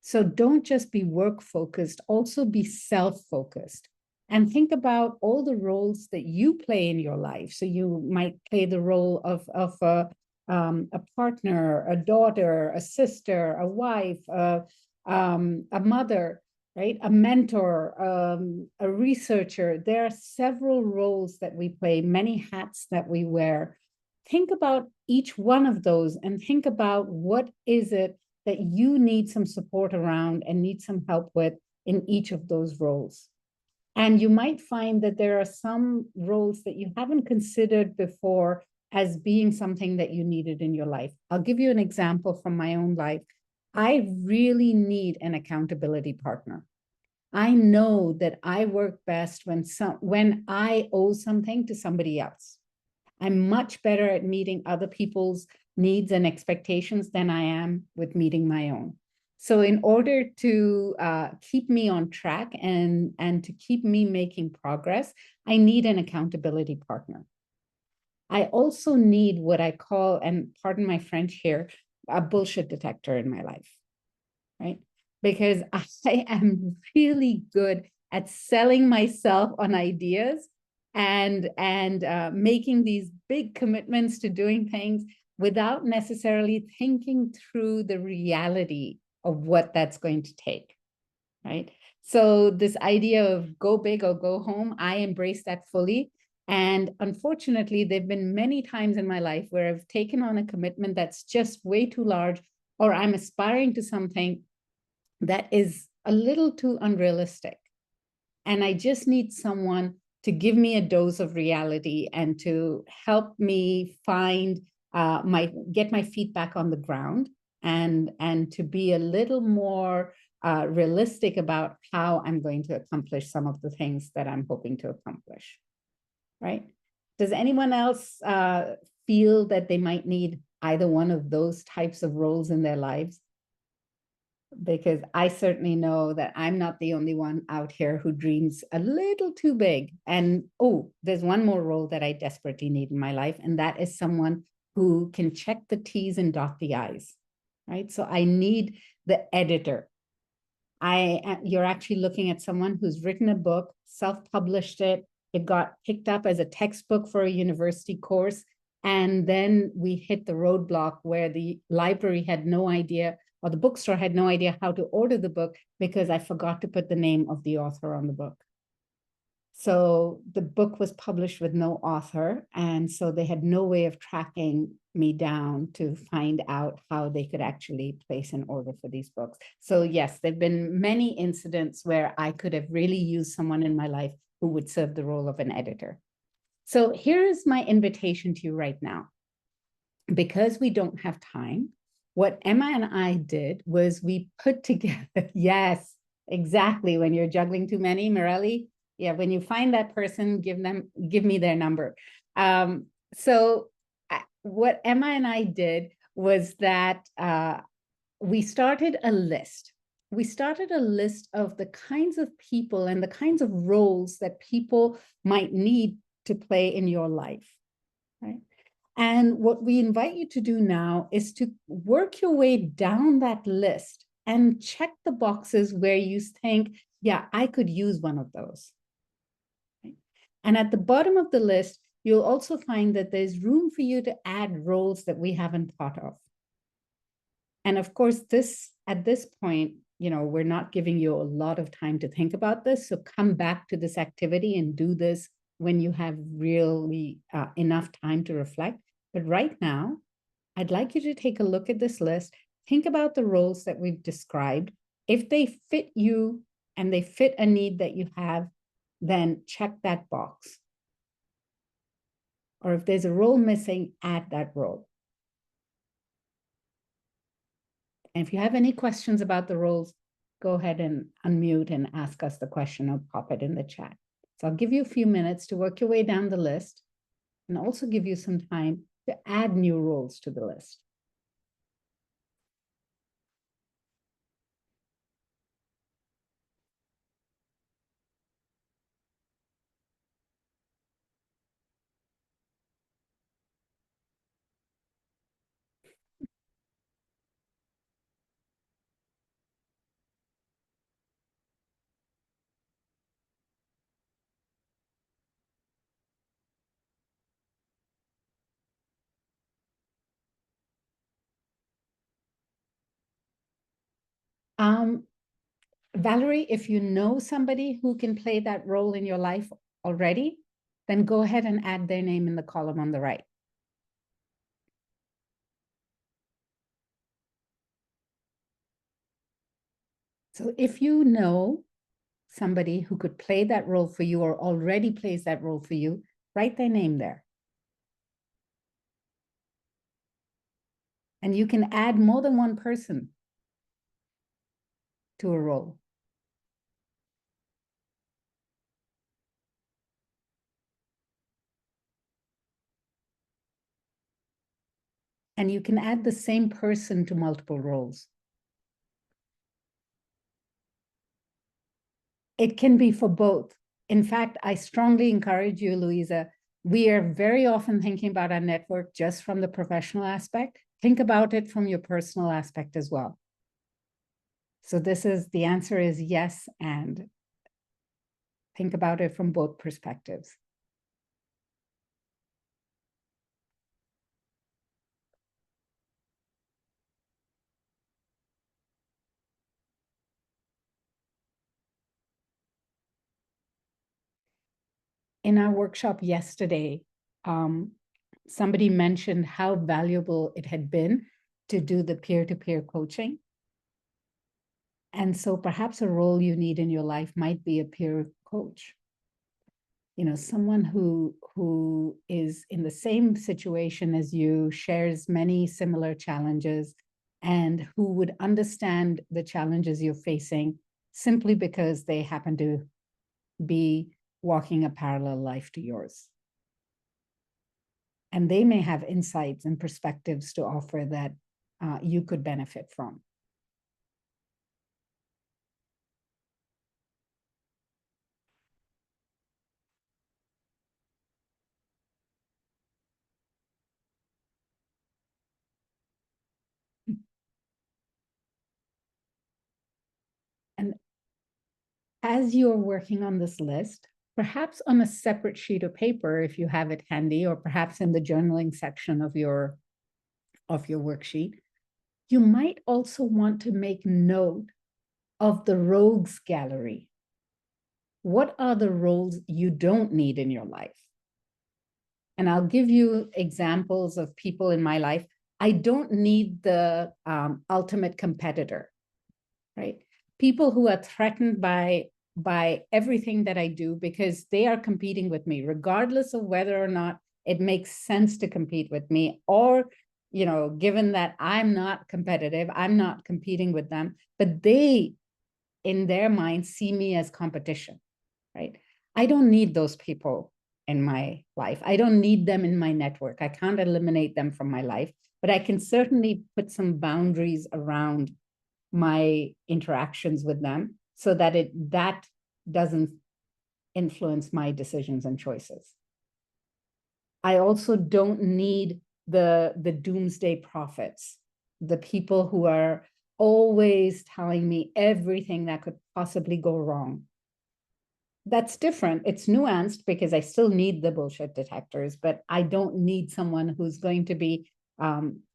So don't just be work focused, also be self-focused. And think about all the roles that you play in your life. So you might play the role of a partner, a daughter, a sister, a wife, a mother, right? A mentor, a researcher. There are several roles that we play, many hats that we wear. Think about each one of those and think about what is it that you need some support around and need some help with in each of those roles. And you might find that there are some roles that you haven't considered before as being something that you needed in your life. I'll give you an example from my own life. I really need an accountability partner. I know that I work best when I owe something to somebody else. I'm much better at meeting other people's needs and expectations than I am with meeting my own. So in order to keep me on track and to keep me making progress, I need an accountability partner. I also need what I call, and pardon my French here, a bullshit detector in my life, right? Because I am really good at selling myself on ideas and making these big commitments to doing things without necessarily thinking through the reality of what that's going to take, right? So this idea of go big or go home, I embrace that fully. And unfortunately, there've been many times in my life where I've taken on a commitment that's just way too large, or I'm aspiring to something that is a little too unrealistic. And I just need someone to give me a dose of reality and to help me find get my feet back on the ground and to be a little more realistic about how I'm going to accomplish some of the things that I'm hoping to accomplish, right? Does anyone else feel that they might need either one of those types of roles in their lives? Because I certainly know that I'm not the only one out here who dreams a little too big. And oh, there's one more role that I desperately need in my life, and that is someone who can check the T's and dot the I's, right? So I need the editor. You're actually looking at someone who's written a book, self-published it, it got picked up as a textbook for a university course, and then we hit the roadblock where the library had no idea, or the bookstore had no idea how to order the book because I forgot to put the name of the author on the book. So the book was published with no author, and so they had no way of tracking me down to find out how they could actually place an order for these books. So yes, there've been many incidents where I could have really used someone in my life who would serve the role of an editor. So here is my invitation to you right now. Because we don't have time, what Emma and I did was we put together, yes, exactly, when you're juggling too many, Mirelli, yeah, when you find that person, give me their number. So what Emma and I did was that we started a list. We started a list of the kinds of people and the kinds of roles that people might need to play in your life, right? And what we invite you to do now is to work your way down that list and check the boxes where you think, yeah, I could use one of those. Right? And at the bottom of the list, you'll also find that there's room for you to add roles that we haven't thought of. And of course, at this point, we're not giving you a lot of time to think about this. So come back to this activity and do this when you have really enough time to reflect. But right now, I'd like you to take a look at this list, think about the roles that we've described. If they fit you and they fit a need that you have, then check that box. Or if there's a role missing, add that role. And if you have any questions about the roles, go ahead and unmute and ask us the question or pop it in the chat. So I'll give you a few minutes to work your way down the list and also give you some time to add new roles to the list. Valerie, if you know somebody who can play that role in your life already, then go ahead and add their name in the column on the right. So if you know somebody who could play that role for you or already plays that role for you, write their name there. And you can add more than one person to a role. And you can add the same person to multiple roles. It can be for both. In fact, I strongly encourage you, Louisa, we are very often thinking about our network just from the professional aspect. Think about it from your personal aspect as well. So the answer is yes, and think about it from both perspectives. In our workshop yesterday, somebody mentioned how valuable it had been to do the peer-to-peer coaching. And so perhaps a role you need in your life might be a peer coach. Someone who is in the same situation as you, shares many similar challenges, and who would understand the challenges you're facing simply because they happen to be walking a parallel life to yours. And they may have insights and perspectives to offer that you could benefit from. And as you're working on this list, perhaps on a separate sheet of paper, if you have it handy, or perhaps in the journaling section of your worksheet, you might also want to make note of the rogues gallery. What are the roles you don't need in your life? And I'll give you examples of people in my life. I don't need the ultimate competitor, right? People who are threatened by everything that I do because they are competing with me, regardless of whether or not it makes sense to compete with me, or, you know, given that I'm not competitive, I'm not competing with them, but they, in their mind, see me as competition, right? I don't need those people in my life. I don't need them in my network. I can't eliminate them from my life, but I can certainly put some boundaries around my interactions with them so that that doesn't influence my decisions and choices. I also don't need the doomsday prophets, the people who are always telling me everything that could possibly go wrong. That's different. It's nuanced because I still need the bullshit detectors, but I don't need someone who's going to be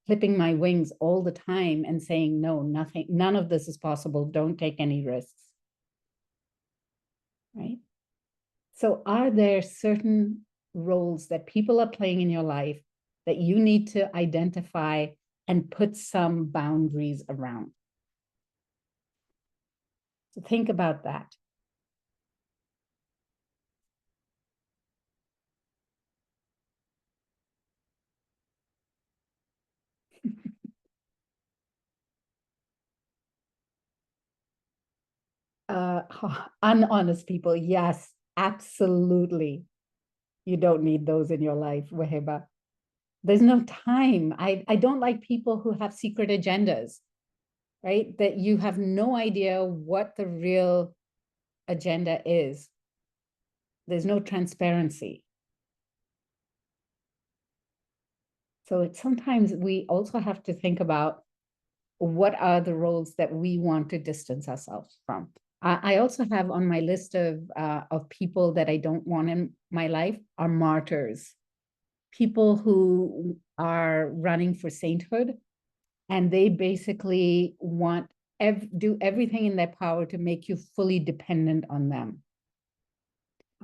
clipping my wings all the time and saying, no, nothing, none of this is possible. Don't take any risks, right? So are there certain roles that people are playing in your life that you need to identify and put some boundaries around? So think about that. Unhonest people, yes, absolutely. You don't need those in your life, Waheba. There's no time. I don't like people who have secret agendas, right? That you have no idea what the real agenda is. There's no transparency. So sometimes we also have to think about what are the roles that we want to distance ourselves from. I also have on my list of people that I don't want in my life are martyrs, people who are running for sainthood, and they basically want do everything in their power to make you fully dependent on them.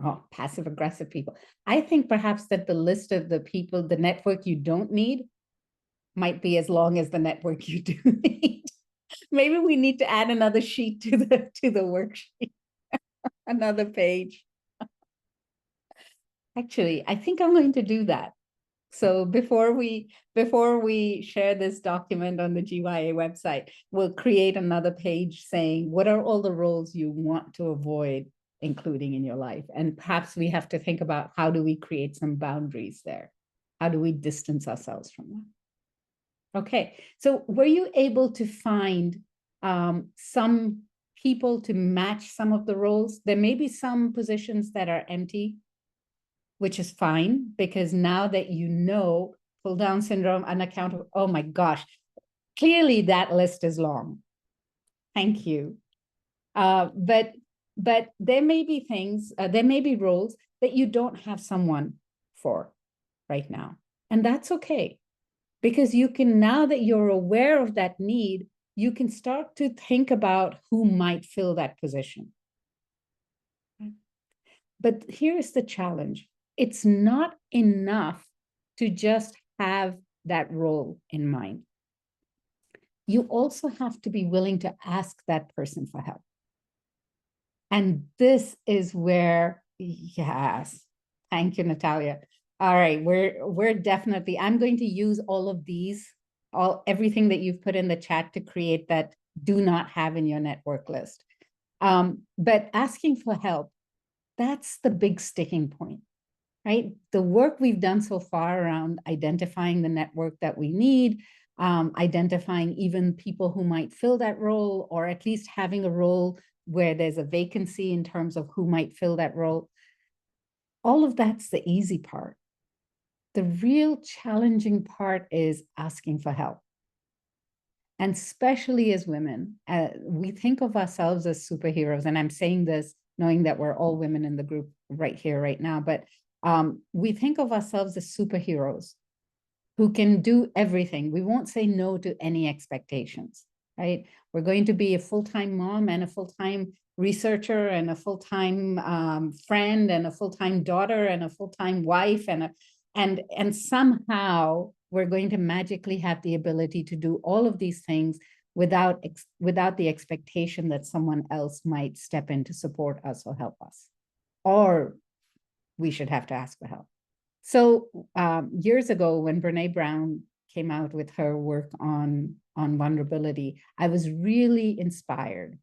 Oh, passive aggressive people. I think perhaps that the list of the people, the network you don't need, might be as long as the network you do need. Maybe we need to add another sheet to the worksheet, another page. Actually, I think I'm going to do that. So before we share this document on the GYA website, we'll create another page saying, what are all the roles you want to avoid including in your life? And perhaps we have to think about, how do we create some boundaries there? How do we distance ourselves from them? Okay, so were you able to find some people to match some of the roles? There may be some positions that are empty, which is fine, because now that you know pull down syndrome, unaccountable, oh my gosh, clearly that list is long. Thank you. But there may be things, there may be roles that you don't have someone for right now. And that's okay. Because you can, now that you're aware of that need, you can start to think about who might fill that position. But here's the challenge. It's not enough to just have that role in mind. You also have to be willing to ask that person for help. And this is where, yes, thank you, Natalia. All right, we're definitely, I'm going to use all of these, everything that you've put in the chat to create that do not have in your network list. But asking for help, that's the big sticking point. right? The work we've done so far around identifying the network that we need, identifying even people who might fill that role, or at least having a role where there's a vacancy in terms of who might fill that role. All of that's the easy part. The real challenging part is asking for help. And especially as women, we think of ourselves as superheroes. And I'm saying this knowing that we're all women in the group right here, right now. But we think of ourselves as superheroes who can do everything. We won't say no to any expectations, right? We're going to be a full-time mom and a full-time researcher and a full-time friend and a full-time daughter and a full-time wife and somehow we're going to magically have the ability to do all of these things without the expectation that someone else might step in to support us or help us, or we should have to ask for help. So years ago, when Brene Brown came out with her work on vulnerability, I was really inspired,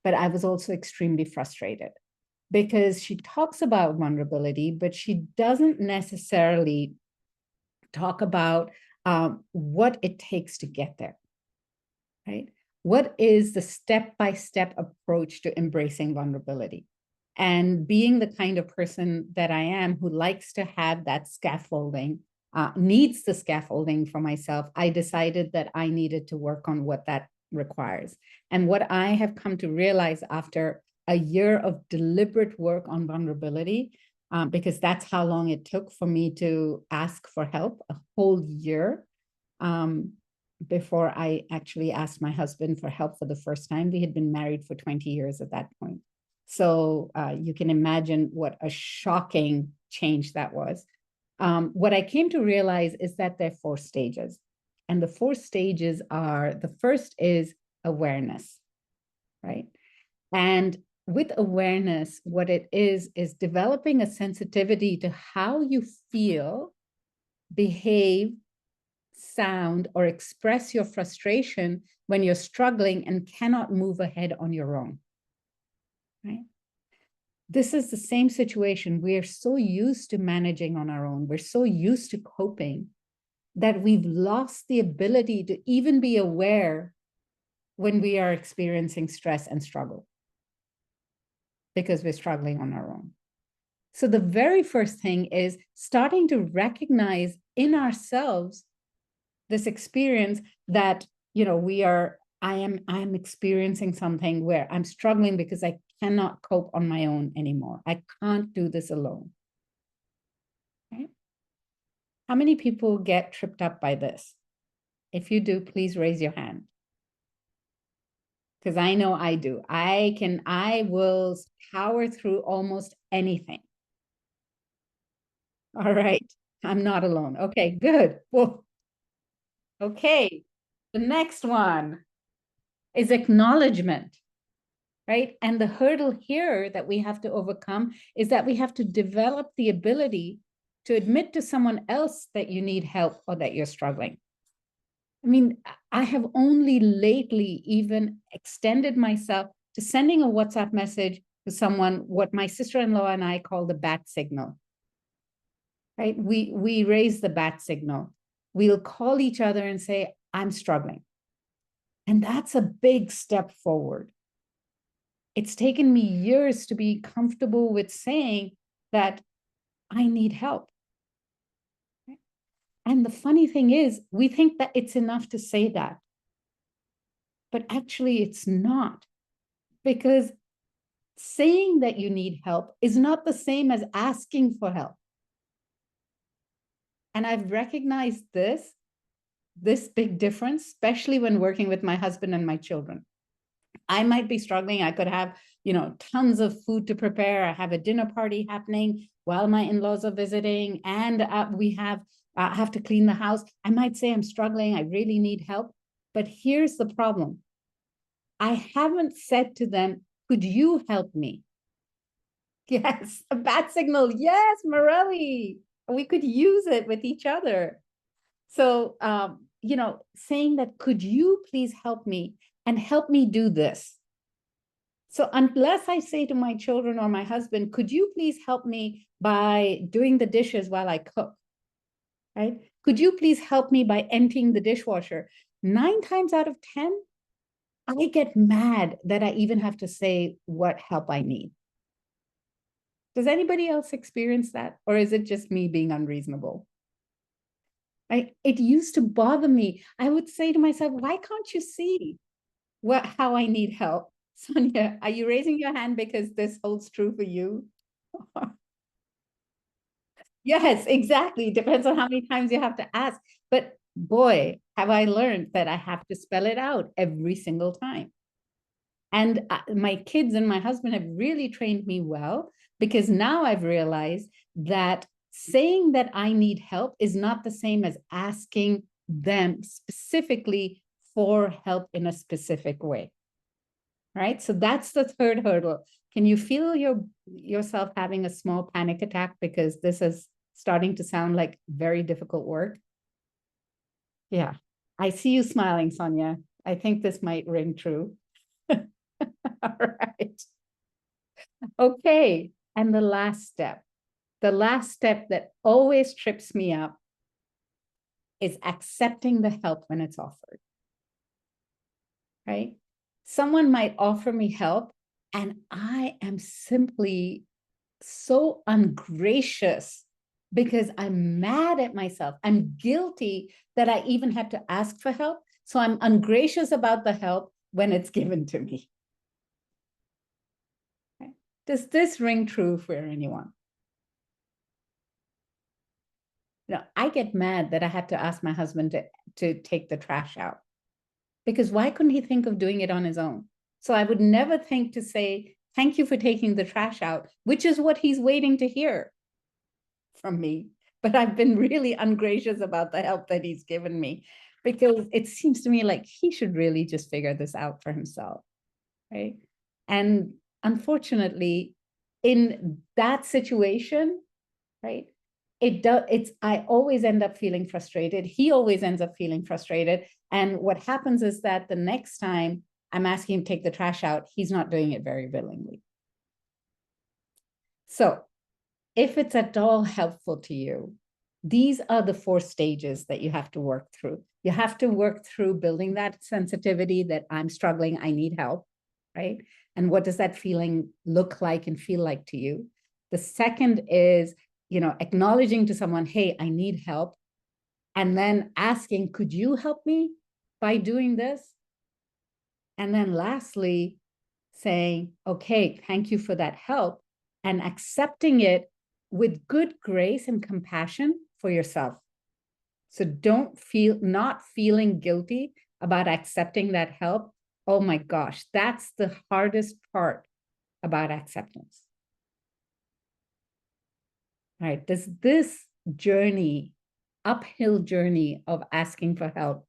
but I was also extremely frustrated because she talks about vulnerability, but she doesn't necessarily talk about what it takes to get there, right? What is the step-by-step approach to embracing vulnerability? And being the kind of person that I am who likes to have that scaffolding, needs the scaffolding for myself, I decided that I needed to work on what that requires. And what I have come to realize after a year of deliberate work on vulnerability, because that's how long it took for me to ask for help, a whole year before I actually asked my husband for help for the first time. We had been married for 20 years at that point. So you can imagine what a shocking change that was. What I came to realize is that there are 4 stages. And the 4 stages are, the first is awareness, right? And with awareness, what it is developing a sensitivity to how you feel, behave, sound, or express your frustration when you're struggling and cannot move ahead on your own. Right? This is the same situation. We are so used to managing on our own. We're so used to coping that we've lost the ability to even be aware when we are experiencing stress and struggle because we're struggling on our own. So the very first thing is starting to recognize in ourselves this experience that, you know, I am experiencing something where I'm struggling because I cannot cope on my own anymore. I can't do this alone. Okay? How many people get tripped up by this? If you do, please raise your hand. Because I know I do. I will power through almost anything. All right. I'm not alone. Okay, good. Well, okay. The next one is acknowledgement, right? And the hurdle here that we have to overcome is that we have to develop the ability to admit to someone else that you need help or that you're struggling. I mean, I have only lately even extended myself to sending a WhatsApp message to someone, what my sister-in-law and I call the bat signal, right? We raise the bat signal. We'll call each other and say, I'm struggling. And that's a big step forward. It's taken me years to be comfortable with saying that I need help. And the funny thing is, we think that it's enough to say that. But actually, it's not. Because saying that you need help is not the same as asking for help. And I've recognized this big difference, especially when working with my husband and my children. I might be struggling. I could have, you know, tons of food to prepare. I have a dinner party happening while my in-laws are visiting, and we have to clean the house. I might say I'm struggling. I really need help. But here's the problem. I haven't said to them, could you help me? Yes, a bat signal. Yes, Morelli. We could use it with each other. So, you know, saying that, could you please help me and help me do this? So unless I say to my children or my husband, could you please help me by doing the dishes while I cook, right? Could you please help me by emptying the dishwasher? 9 times out of 10, I get mad that I even have to say what help I need. Does anybody else experience that? Or is it just me being unreasonable? It used to bother me. I would say to myself, why can't you see how I need help? Sonia, are you raising your hand because this holds true for you? Yes, exactly. Depends on how many times you have to ask. But boy, have I learned that I have to spell it out every single time. And my kids and my husband have really trained me well, because now I've realized that saying that I need help is not the same as asking them specifically for help in a specific way. Right? So that's the third hurdle. Can you feel yourself having a small panic attack because this is starting to sound like very difficult work? Yeah, I see you smiling, Sonia. I think this might ring true. All right. Okay, and the last step that always trips me up is accepting the help when it's offered, right? Someone might offer me help and I am simply so ungracious because I'm mad at myself. I'm guilty that I even had to ask for help. So I'm ungracious about the help when it's given to me. Okay. Does this ring true for anyone? I get mad that I had to ask my husband to take the trash out, because why couldn't he think of doing it on his own? So I would never think to say, thank you for taking the trash out, which is what he's waiting to hear from me. But I've been really ungracious about the help that he's given me, because it seems to me like he should really just figure this out for himself, right? And unfortunately, in that situation, right, I always end up feeling frustrated. He always ends up feeling frustrated. And what happens is that the next time I'm asking him to take the trash out, he's not doing it very willingly. So if it's at all helpful to you, these are the 4 stages that you have to work through. You have to work through building that sensitivity that I'm struggling, I need help, right? And what does that feeling look like and feel like to you? The second is, acknowledging to someone, hey, I need help. And then asking, could you help me by doing this? And then lastly, saying, okay, thank you for that help, and accepting it with good grace and compassion for yourself. So not feeling guilty about accepting that help. Oh my gosh, that's the hardest part about acceptance. Right? Does this journey, uphill journey of asking for help,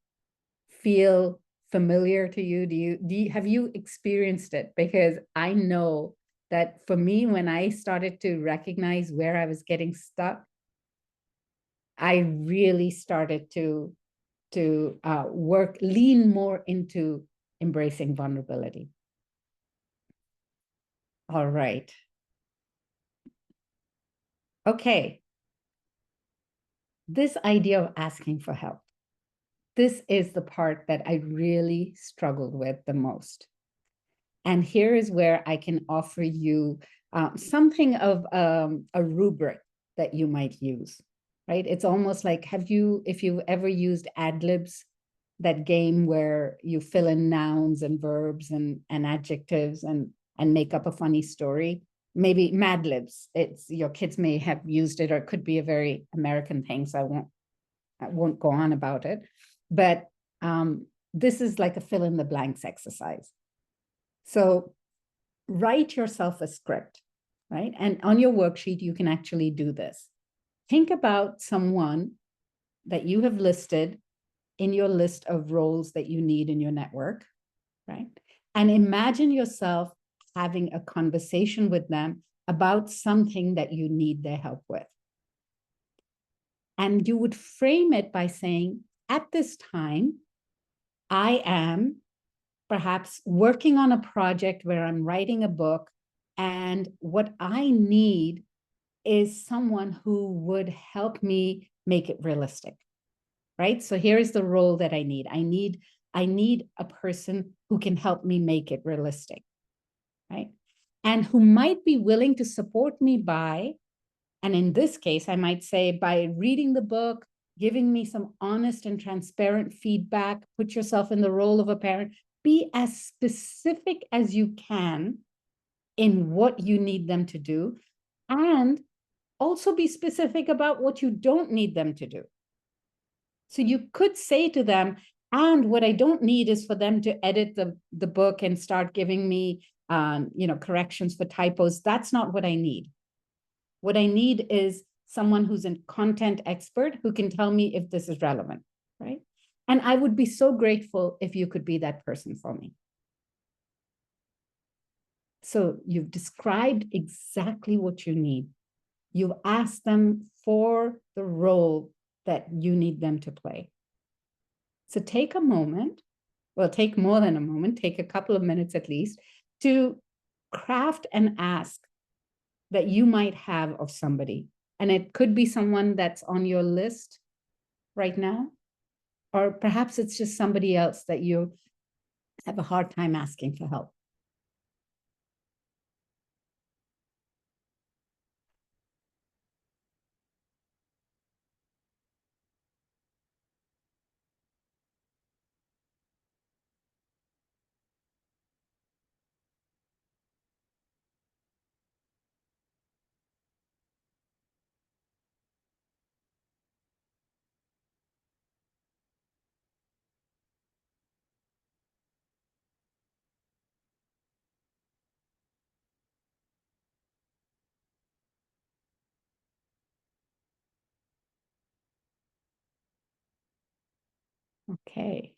feel familiar to you? Have you experienced it? Because I know that for me, when I started to recognize where I was getting stuck, I really started to lean more into embracing vulnerability. All right. Okay. This idea of asking for help. This is the part that I really struggled with the most. And here is where I can offer you something of a rubric that you might use, right? It's almost like, if you've ever used Ad-libs, that game where you fill in nouns and verbs and adjectives and make up a funny story, maybe Mad Libs. Your kids may have used it, or it could be a very American thing, so I won't go on about it. But this is like a fill in the blanks exercise. So write yourself a script, right? And on your worksheet, you can actually do this. Think about someone that you have listed in your list of roles that you need in your network, right? And imagine yourself having a conversation with them about something that you need their help with. And you would frame it by saying, at this time, I am perhaps working on a project where I'm writing a book, and what I need is someone who would help me make it realistic, right? So here is the role that I need. I need a person who can help me make it realistic, right? And who might be willing to support me by, and in this case, I might say by reading the book, giving me some honest and transparent feedback, put yourself in the role of a parent, be as specific as you can in what you need them to do, and also be specific about what you don't need them to do. So you could say to them, and what I don't need is for them to edit the book and start giving me corrections for typos. That's not what I need. What I need is someone who's a content expert who can tell me if this is relevant, right? And I would be so grateful if you could be that person for me. So you've described exactly what you need. You've asked them for the role that you need them to play. So take a moment, well, take more than a moment, take a couple of minutes at least, to craft an ask that you might have of somebody. And it could be someone that's on your list right now, or perhaps it's just somebody else that you have a hard time asking for help. Okay.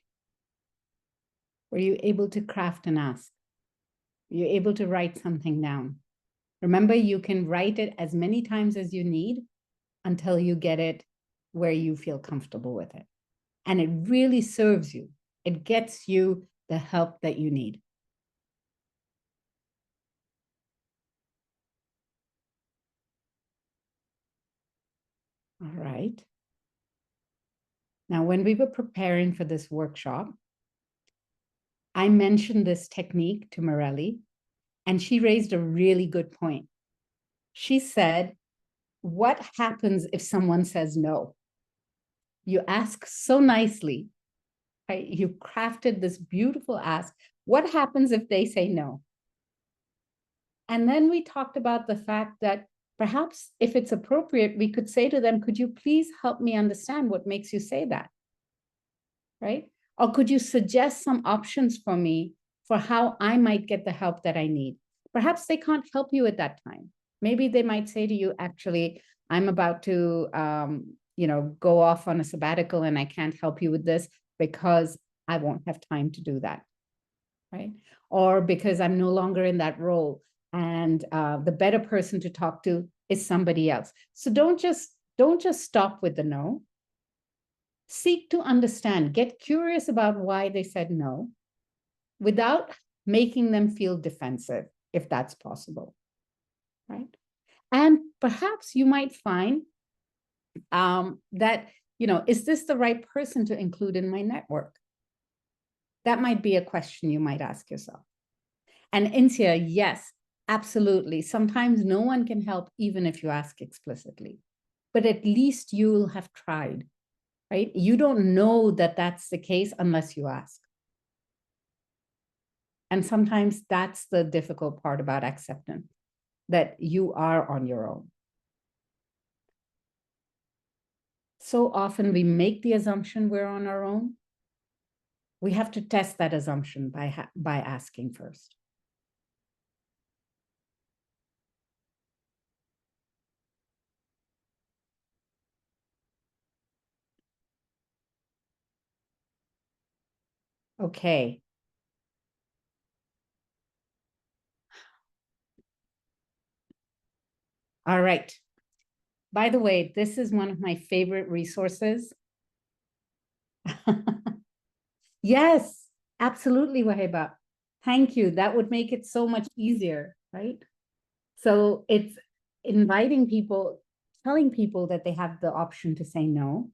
Were you able to craft an ask? You're able to write something down. Remember, you can write it as many times as you need until you get it where you feel comfortable with it. And it really serves you. It gets you the help that you need. All right. Now, when we were preparing for this workshop, I mentioned this technique to Morelli, and she raised a really good point. She said, what happens if someone says no? You ask so nicely, right? You crafted this beautiful ask. What happens if they say no? And then we talked about the fact that perhaps if it's appropriate, we could say to them, could you please help me understand what makes you say that? Right? Or could you suggest some options for me for how I might get the help that I need? Perhaps they can't help you at that time. Maybe they might say to you, actually, I'm about to go off on a sabbatical and I can't help you with this because I won't have time to do that, right? Or because I'm no longer in that role and the better person to talk to is somebody else. So don't just stop with the no. Seek to understand, get curious about why they said no without making them feel defensive, if that's possible, right? And perhaps you might find that, is this the right person to include in my network? That might be a question you might ask yourself. And Insia, yes, absolutely. Sometimes no one can help even if you ask explicitly, but at least you'll have tried. Right? You don't know that that's the case unless you ask. And sometimes that's the difficult part about acceptance, that you are on your own. So often we make the assumption we're on our own. We have to test that assumption by asking first. Okay. All right. By the way, this is one of my favorite resources. Yes, Absolutely, Waheba. Thank you. That would make it so much easier, right? So it's inviting people, telling people that they have the option to say no.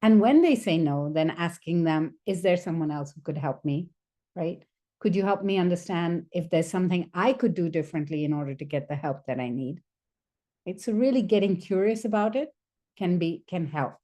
And when they say no, then asking them, is there someone else who could help me, right? Could you help me understand if there's something I could do differently in order to get the help that I need? Right? So really getting curious about it can help.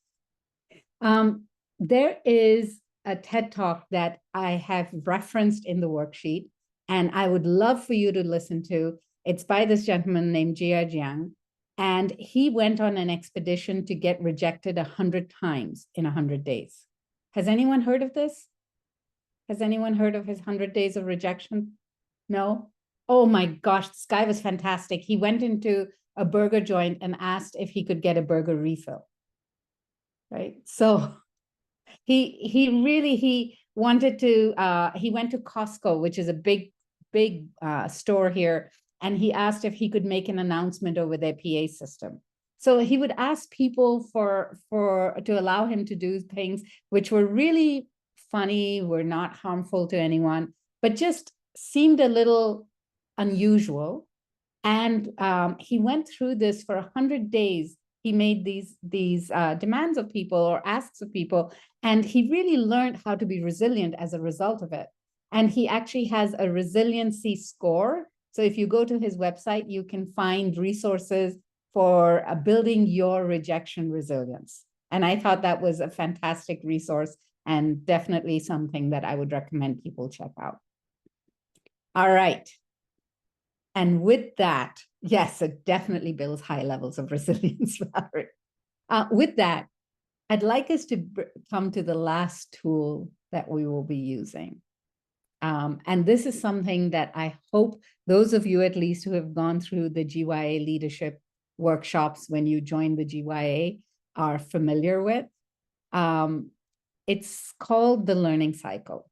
There is a TED Talk that I have referenced in the worksheet, and I would love for you to listen to. It's by this gentleman named GYA, and he went on an expedition to get rejected 100 times in 100 days. Has anyone heard of this? Has anyone heard of his 100 days of rejection? No? Oh my gosh, this guy was fantastic. He went into a burger joint and asked if he could get a burger refill. Right? So he wanted to, he went to Costco, which is a big store here, and he asked if he could make an announcement over their PA system. So he would ask people to allow him to do things which were really funny, were not harmful to anyone, but just seemed a little unusual. And he went through this for 100 days. He made these demands of people or asks of people, and he really learned how to be resilient as a result of it. And he actually has a resiliency score. So if you go to his website, you can find resources for building your rejection resilience. And I thought that was a fantastic resource and definitely something that I would recommend people check out. All right. And with that, yes, it definitely builds high levels of resilience, Valerie. With that, I'd like us to come to the last tool that we will be using. And this is something that I hope those of you at least who have gone through the GYA leadership workshops when you join the GYA are familiar with. It's called the learning cycle.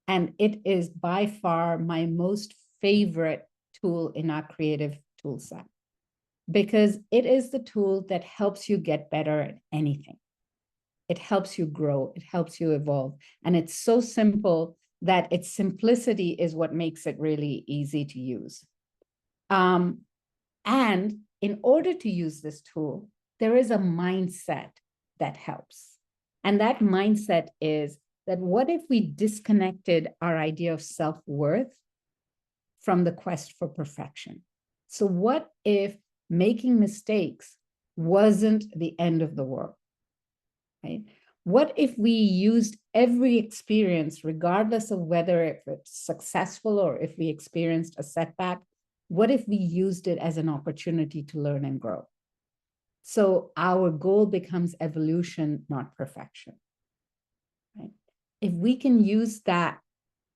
And it is by far my most favorite tool in our creative tool set, because it is the tool that helps you get better at anything. It helps you grow, it helps you evolve. And it's so simple that its simplicity is what makes it really easy to use. And in order to use this tool, there is a mindset that helps. And that mindset is that what if we disconnected our idea of self-worth from the quest for perfection? So what if making mistakes wasn't the end of the world, right? What if we used every experience, regardless of whether it's successful or if we experienced a setback, what if we used it as an opportunity to learn and grow? So our goal becomes evolution, not perfection, right? If we can use that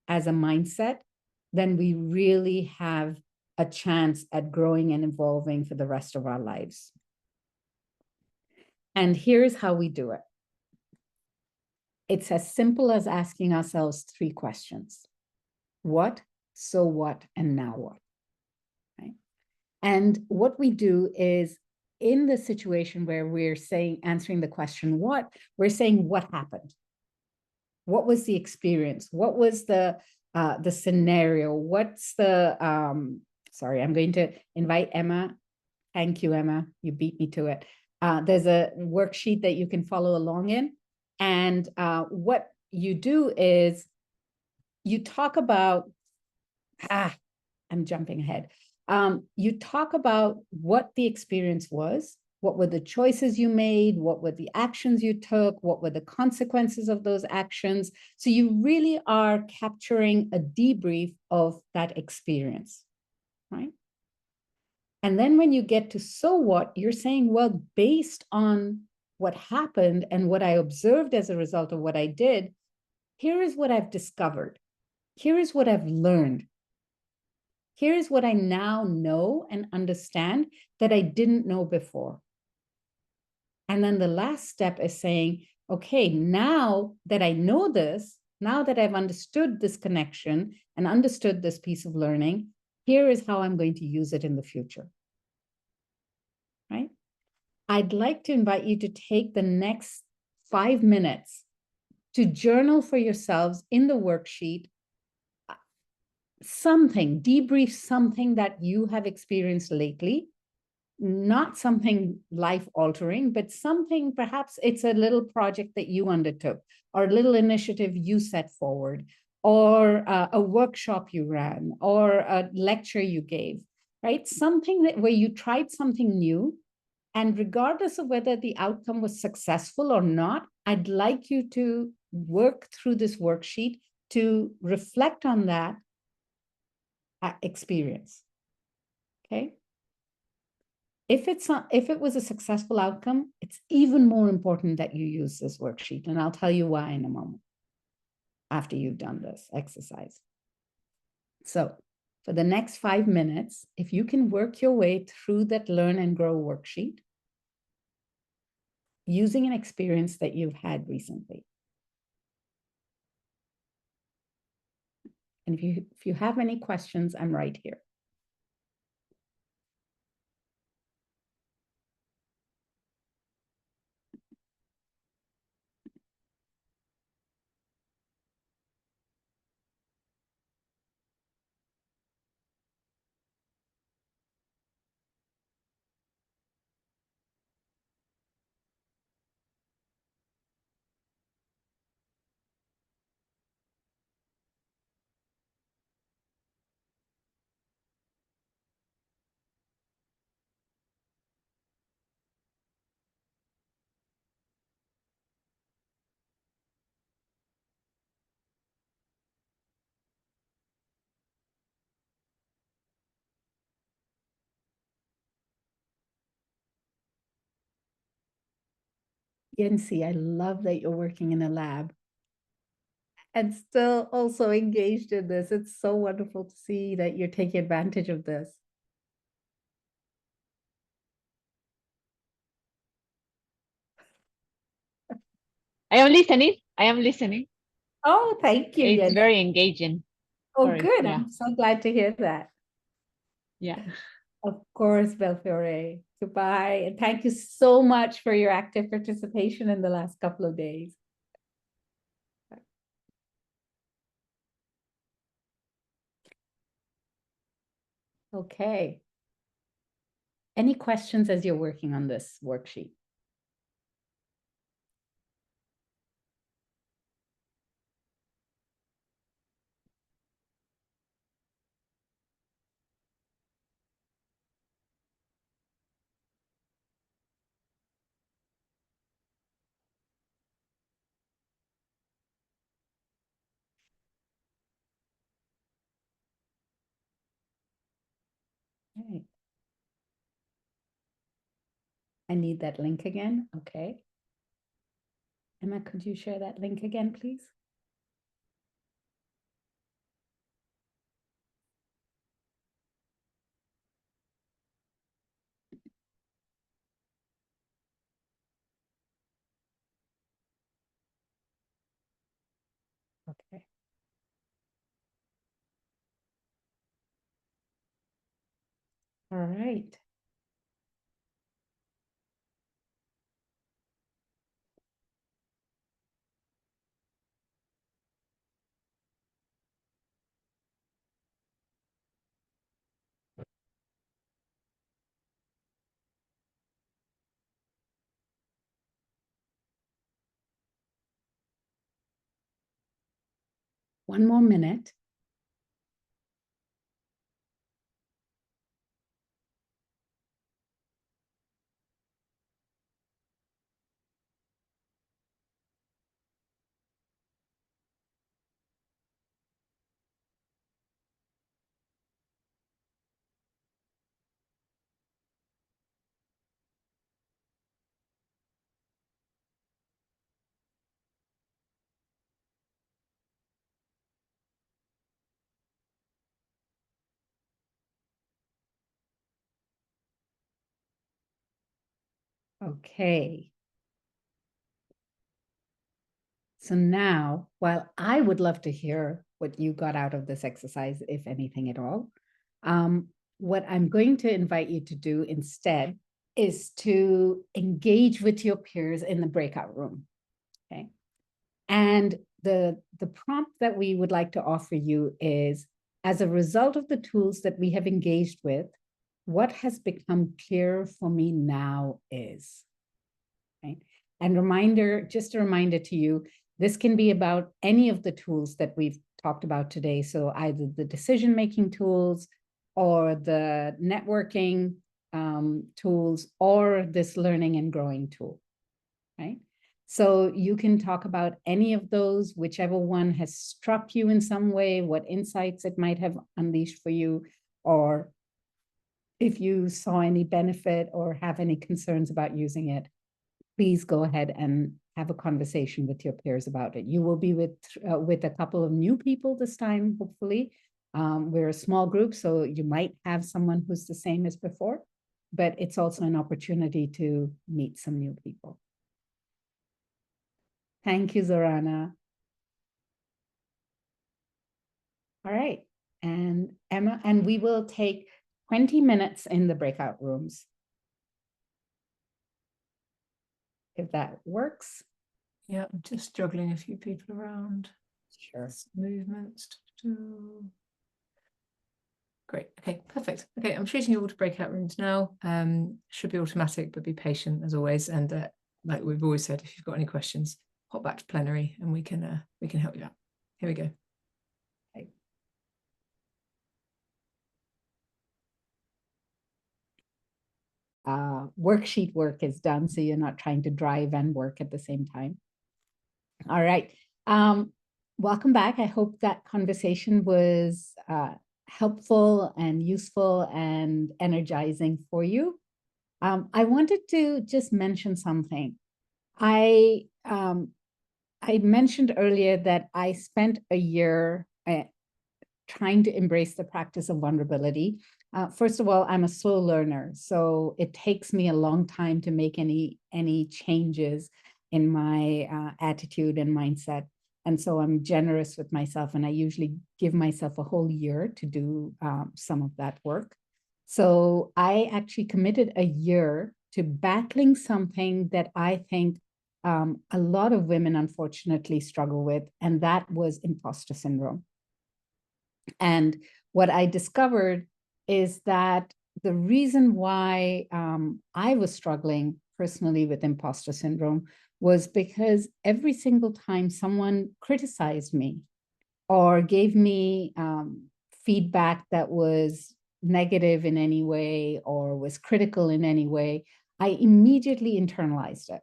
as a mindset, then we really have a chance at growing and evolving for the rest of our lives. And here's how we do it. It's as simple as asking ourselves 3 questions. What, so what, and now what? Right? And what we do is, in the situation where we're answering the question, what, we're saying what happened? What was the experience? What was the scenario? What's the, sorry, I'm going to invite Emma. Thank you, Emma. You beat me to it. There's a worksheet that you can follow along in. And what you do is you talk about, I'm jumping ahead. You talk about what the experience was, what were the choices you made, what were the actions you took, what were the consequences of those actions. So you really are capturing a debrief of that experience, right? And then when you get to so what, you're saying, well, based on what happened and what I observed as a result of what I did, here is what I've discovered. Here is what I've learned. Here is what I now know and understand that I didn't know before. And then the last step is saying, okay, now that I know this, now that I've understood this connection and understood this piece of learning, here is how I'm going to use it in the future, right? I'd like to invite you to take the next 5 minutes to journal for yourselves in the worksheet something, debrief something that you have experienced lately, not something life-altering, but something, perhaps it's a little project that you undertook, or a little initiative you set forward, or a workshop you ran, or a lecture you gave, right? Something that where you tried something new, and regardless of whether the outcome was successful or not, I'd like you to work through this worksheet to reflect on that experience, okay? If it was a successful outcome, it's even more important that you use this worksheet, and I'll tell you why in a moment after you've done this exercise. So for the next 5 minutes, if you can work your way through that Learn and Grow worksheet using an experience that you've had recently. And if you have any questions, I'm right here. Yancy, I love that you're working in a lab and still also engaged in this. It's so wonderful to see that you're taking advantage of this. I am listening. I am listening. Oh, thank you, It's Yancy. very engaging. Oh, Sorry, good. yeah. I'm so glad to hear that. Yeah. Of course, Belfiore. Goodbye. And thank you so much for your active participation in the last couple of days. Okay. Any questions as you're working on this worksheet? Okay. I need that link again. Okay. Emma, could you share that link again, please? Okay. All right. One more minute. Okay. So now, while I would love to hear what you got out of this exercise, if anything at all, what I'm going to invite you to do instead is to engage with your peers in the breakout room, okay? And the prompt that we would like to offer you is, as a result of the tools that we have engaged with, what has become clear for me now is, right? And just a reminder to you, this can be about any of the tools that we've talked about today. So either the decision-making tools or the networking tools or this learning and growing tool, right? So you can talk about any of those, whichever one has struck you in some way, what insights it might have unleashed for you, or if you saw any benefit or have any concerns about using it, please go ahead and have a conversation with your peers about it. You will be with a couple of new people this time, hopefully. We're a small group, so you might have someone who's the same as before, but it's also an opportunity to meet some new people. Thank you, Zorana. All right, and Emma, and we will take 20 minutes in the breakout rooms, if that works. Yeah, I'm just juggling a few people around. Sure. Movements. Great. Okay, perfect. Okay, I'm treating you all to breakout rooms now. Should be automatic, but be patient as always. And like we've always said, if you've got any questions, hop back to plenary and we can help you out. Here we go. Worksheet work is done, so you're not trying to drive and work at the same time. All right. Welcome back. I hope that conversation was helpful and useful and energizing for you. I wanted to just mention something. I mentioned earlier that I spent a year trying to embrace the practice of vulnerability. First of all, I'm a slow learner, so it takes me a long time to make any changes in my attitude and mindset. And so I'm generous with myself, and I usually give myself a whole year to do some of that work. So I actually committed a year to battling something that I think a lot of women unfortunately struggle with, and that was imposter syndrome. And what I discovered is that the reason why I was struggling personally with imposter syndrome was because every single time someone criticized me or gave me feedback that was negative in any way or was critical in any way, I immediately internalized it.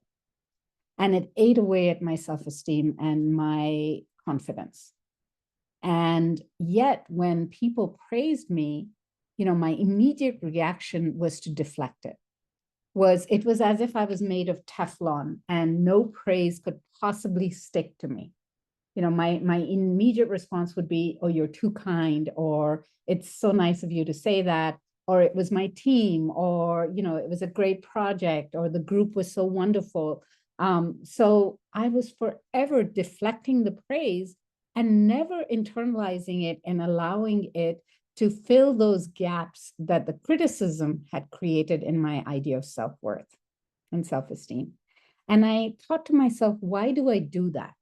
And it ate away at my self-esteem and my confidence. And yet when people praised me, my immediate reaction was to deflect it. It was as if I was made of Teflon and no praise could possibly stick to me. My immediate response would be, oh, you're too kind, or it's so nice of you to say that, or it was my team, or, it was a great project, or the group was so wonderful. So I was forever deflecting the praise and never internalizing it and allowing it to fill those gaps that the criticism had created in my idea of self-worth and self-esteem. And I thought to myself, why do I do that?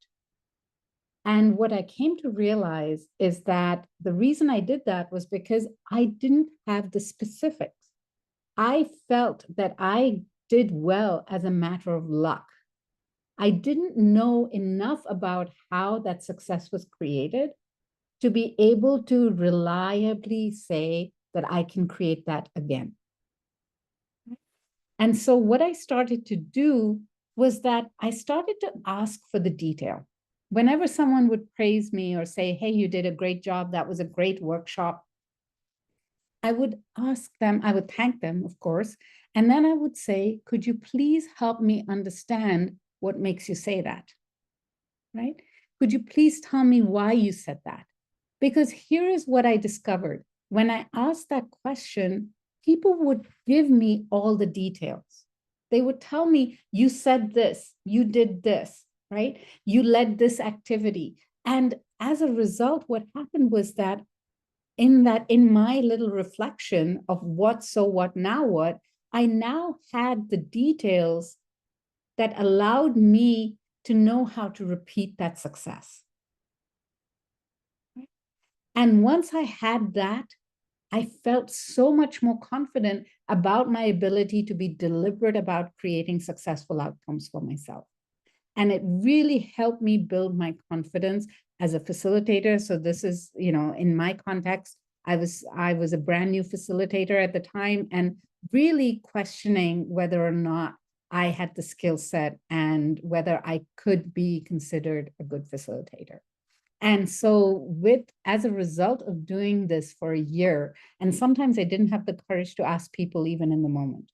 And what I came to realize is that the reason I did that was because I didn't have the specifics. I felt that I did well as a matter of luck. I didn't know enough about how that success was created to be able to reliably say that I can create that again. And so what I started to do was that I started to ask for the detail. Whenever someone would praise me or say, hey, you did a great job, that was a great workshop, I would ask them, I would thank them, of course, and then I would say, could you please help me understand what makes you say that, right? Could you please tell me why you said that? Because here is what I discovered. When I asked that question, people would give me all the details. They would tell me, you said this, you did this, right? You led this activity. And as a result, what happened was that in my little reflection of what, so what, now what, I now had the details that allowed me to know how to repeat that success. And once I had that, I felt so much more confident about my ability to be deliberate about creating successful outcomes for myself. And it really helped me build my confidence as a facilitator. So this is, you know, in my context, I was a brand new facilitator at the time and really questioning whether or not I had the skill set and whether I could be considered a good facilitator. And so as a result of doing this for a year, and sometimes I didn't have the courage to ask people even in the moment,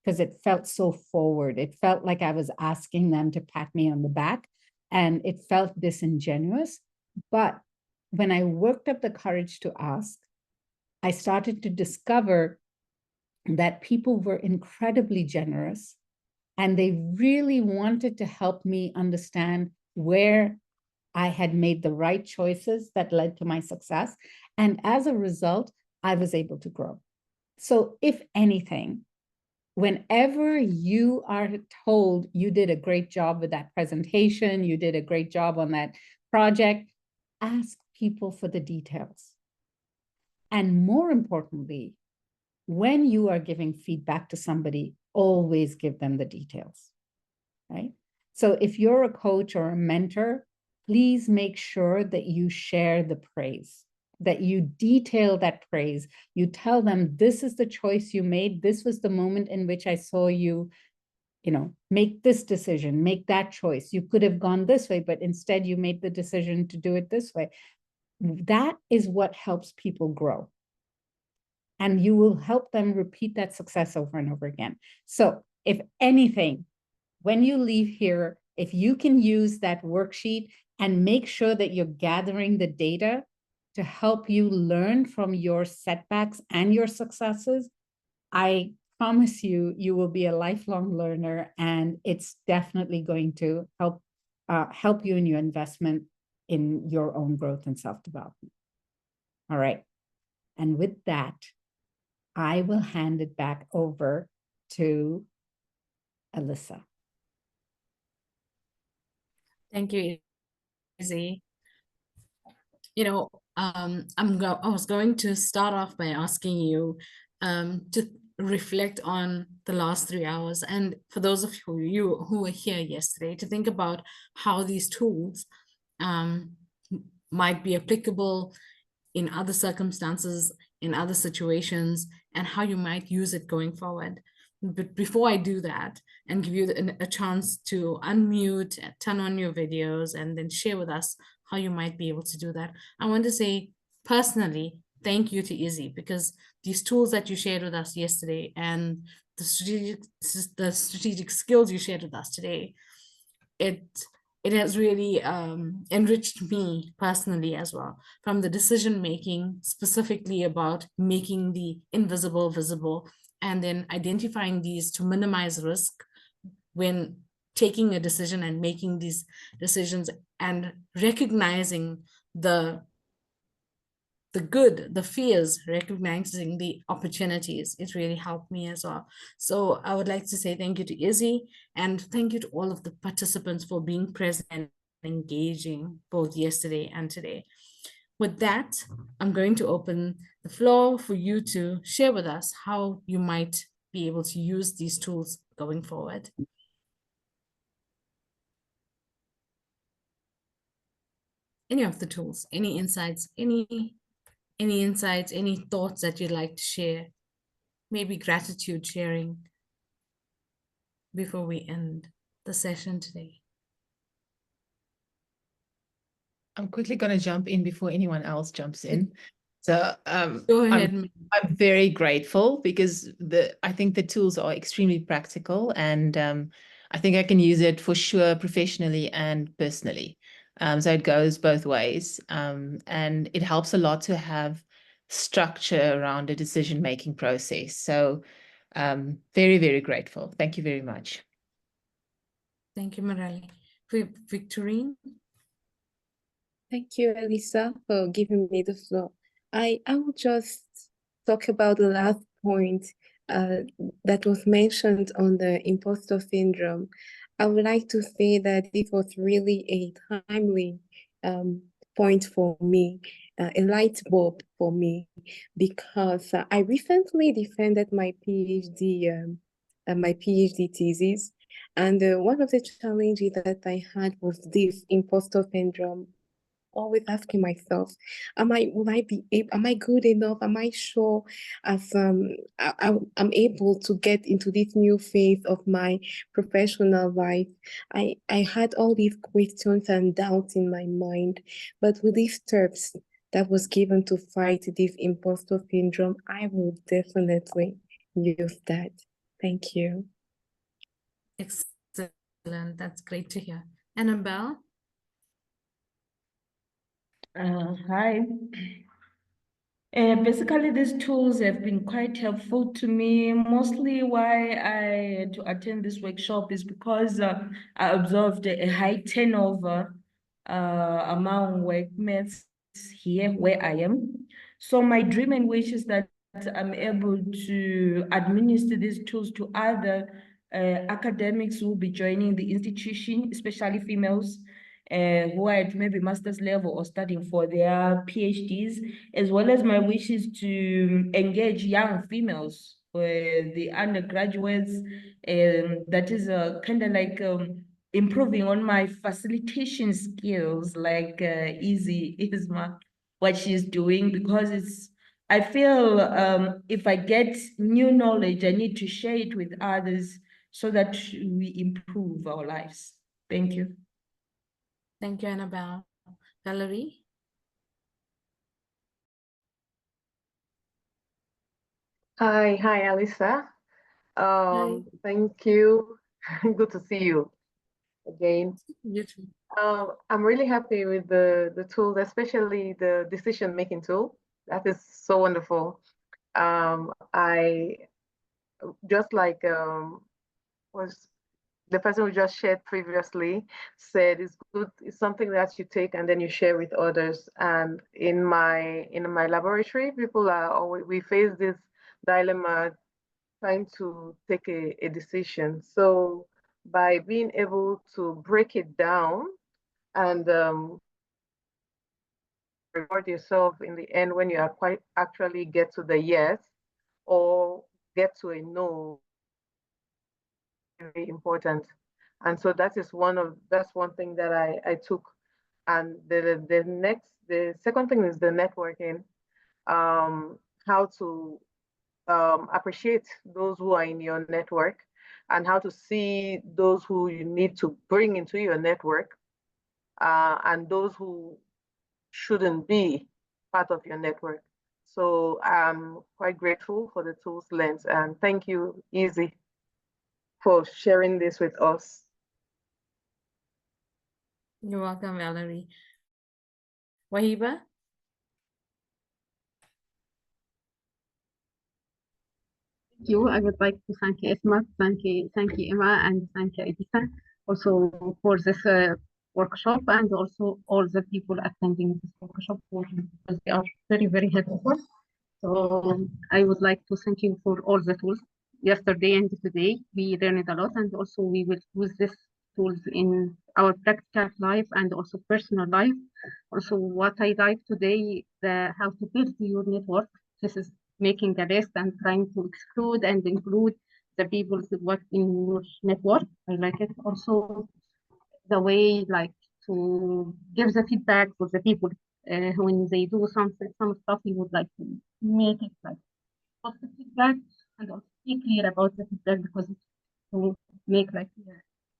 because it felt so forward. It felt like I was asking them to pat me on the back, and it felt disingenuous. But when I worked up the courage to ask, I started to discover that people were incredibly generous, and they really wanted to help me understand where I had made the right choices that led to my success. And as a result, I was able to grow. So if anything, whenever you are told you did a great job with that presentation, you did a great job on that project, ask people for the details. And more importantly, when you are giving feedback to somebody, always give them the details, right? So if you're a coach or a mentor, please make sure that you share the praise, that you detail that praise. You tell them, this is the choice you made. This was the moment in which I saw you, make this decision, make that choice. You could have gone this way, but instead you made the decision to do it this way. That is what helps people grow. And you will help them repeat that success over and over again. So if anything, when you leave here, if you can use that worksheet and make sure that you're gathering the data to help you learn from your setbacks and your successes, I promise you, you will be a lifelong learner, and it's definitely going to help you in your investment in your own growth and self-development. All right. And with that, I will hand it back over to Alyssa. Thank you, Izzy. I was going to start off by asking you to reflect on the last 3 hours, and for those of you who were here yesterday, to think about how these tools might be applicable in other circumstances, in other situations, and how you might use it going forward. But before I do that and give you a chance to unmute, turn on your videos, and then share with us how you might be able to do that, I want to say personally, thank you to Izzy, because these tools that you shared with us yesterday and the strategic skills you shared with us today, it has really enriched me personally as well, from the decision making, specifically about making the invisible visible, and then identifying these to minimize risk when taking a decision and making these decisions, and recognizing the good, the fears, recognizing the opportunities. It really helped me as well. So I would like to say thank you to Izzy, and thank you to all of the participants for being present and engaging both yesterday and today. With that, I'm going to open the floor for you to share with us how you might be able to use these tools going forward. Any of the tools, any insights, any thoughts that you'd like to share, maybe gratitude sharing before we end the session today. I'm quickly going to jump in before anyone else jumps in. So Go ahead. I'm very grateful, because I think the tools are extremely practical, and I think I can use it for sure professionally and personally. So it goes both ways, and it helps a lot to have structure around a decision-making process. So very, very grateful. Thank you very much. Thank you, Marali. Victorine? Thank you, Elisa, for giving me the floor. I will just talk about the last point that was mentioned on the imposter syndrome. I would like to say that it was really a timely point for me, a light bulb for me, because I recently defended my PhD thesis, and one of the challenges that I had was this imposter syndrome. Always asking myself, will I be able, am I good enough? Am I sure as I'm able to get into this new phase of my professional life? I had all these questions and doubts in my mind, but with these steps that was given to fight this imposter syndrome, I will definitely use that. Thank you. Excellent. That's great to hear. Annabelle? Hi. Basically, these tools have been quite helpful to me. Mostly why I had to attend this workshop is because I observed a high turnover among workmates here where I am. So my dream and wish is that I'm able to administer these tools to other academics who will be joining the institution, especially females, who are at maybe master's level or studying for their PhDs, as well as my wish is to engage young females, the undergraduates, that is kind of like improving on my facilitation skills, like Easy Isma, what she's doing, because I feel if I get new knowledge, I need to share it with others so that we improve our lives. Thank you. Thank you, Annabelle. Valerie? Hi, Alisa. Hi. Thank you. Good to see you again. You too. I'm really happy with the tools, especially the decision-making tool. That is so wonderful. I just like was the person who just shared previously said it's good, it's something that you take and then you share with others. And in my laboratory, people are always, we face this dilemma trying to take a decision. So by being able to break it down and reward yourself in the end when you are quite actually get to the yes or get to a no, very important. And so that's one thing that I took. And the second thing is the networking, how to appreciate those who are in your network and how to see those who you need to bring into your network, and those who shouldn't be part of your network. So I'm quite grateful for the tools lens, and thank you, Easy, for sharing this with us. You're welcome, Valerie. Wahiba? You. I would like to thank Esma, thank you, Emma, and thank you, Edisa, also for this workshop, and also all the people attending this workshop, because they are very, very helpful. So I would like to thank you for all the tools. Yesterday and today, we learned a lot, and also we will use these tools in our practical life and also personal life. Also, what I like today, how to build your network. This is making a list and trying to exclude and include the people that work in your network. I like it. Also, the way like to give the feedback for the people when they do some stuff, you would like to make it like positive feedback and also be clear about the feedback, because it's to make like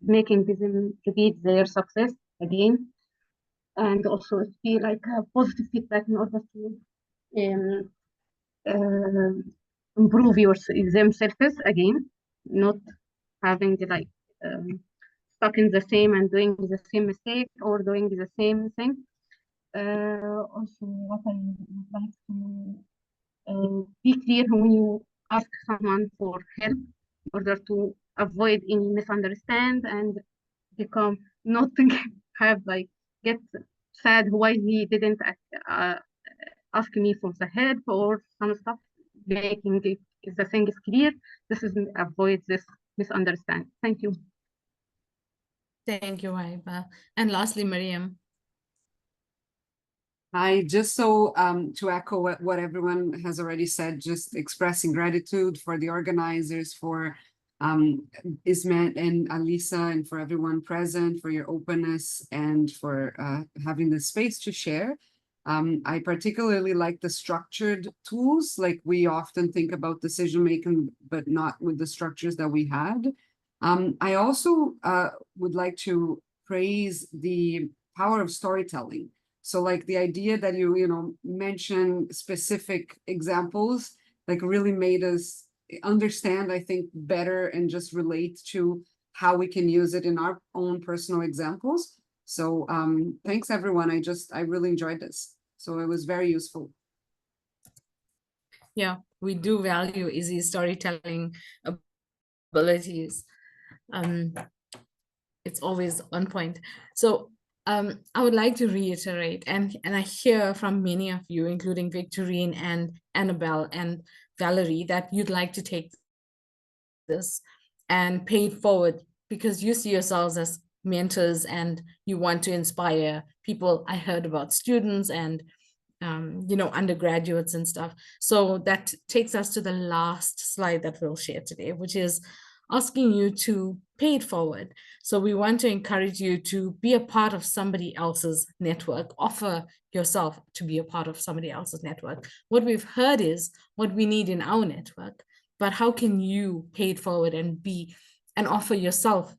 making them repeat their success again, and also be like a positive feedback in order to um, improve themselves again, not having like stuck in the same and doing the same mistake or doing the same thing. Also, what I would like to be clear when you ask someone for help in order to avoid any misunderstand and become not have like get sad why he didn't ask me for the help or some stuff, making it if the thing is clear. This is avoid this misunderstanding. Thank you. Thank you, Haiba. And lastly, Miriam. Hi, just so to echo what everyone has already said, just expressing gratitude for the organizers, for Ismet and Alisa, and for everyone present, for your openness and for having the space to share. I particularly like the structured tools, like we often think about decision making, but not with the structures that we had. I also would like to praise the power of storytelling. So like the idea that you mention specific examples, like really made us understand, I think, better and just relate to how we can use it in our own personal examples. So thanks everyone. I really enjoyed this. So it was very useful. Yeah, we do value Izzy's storytelling abilities. It's always on point. So I would like to reiterate, and I hear from many of you, including Victorine and Annabelle and Valerie, that you'd like to take this and pay it forward because you see yourselves as mentors and you want to inspire people. I heard about students and undergraduates and stuff. So that takes us to the last slide that we'll share today, which is asking you to pay it forward. So we want to encourage you to be a part of somebody else's network, offer yourself to be a part of somebody else's network. What we've heard is what we need in our network, but how can you pay it forward and offer yourself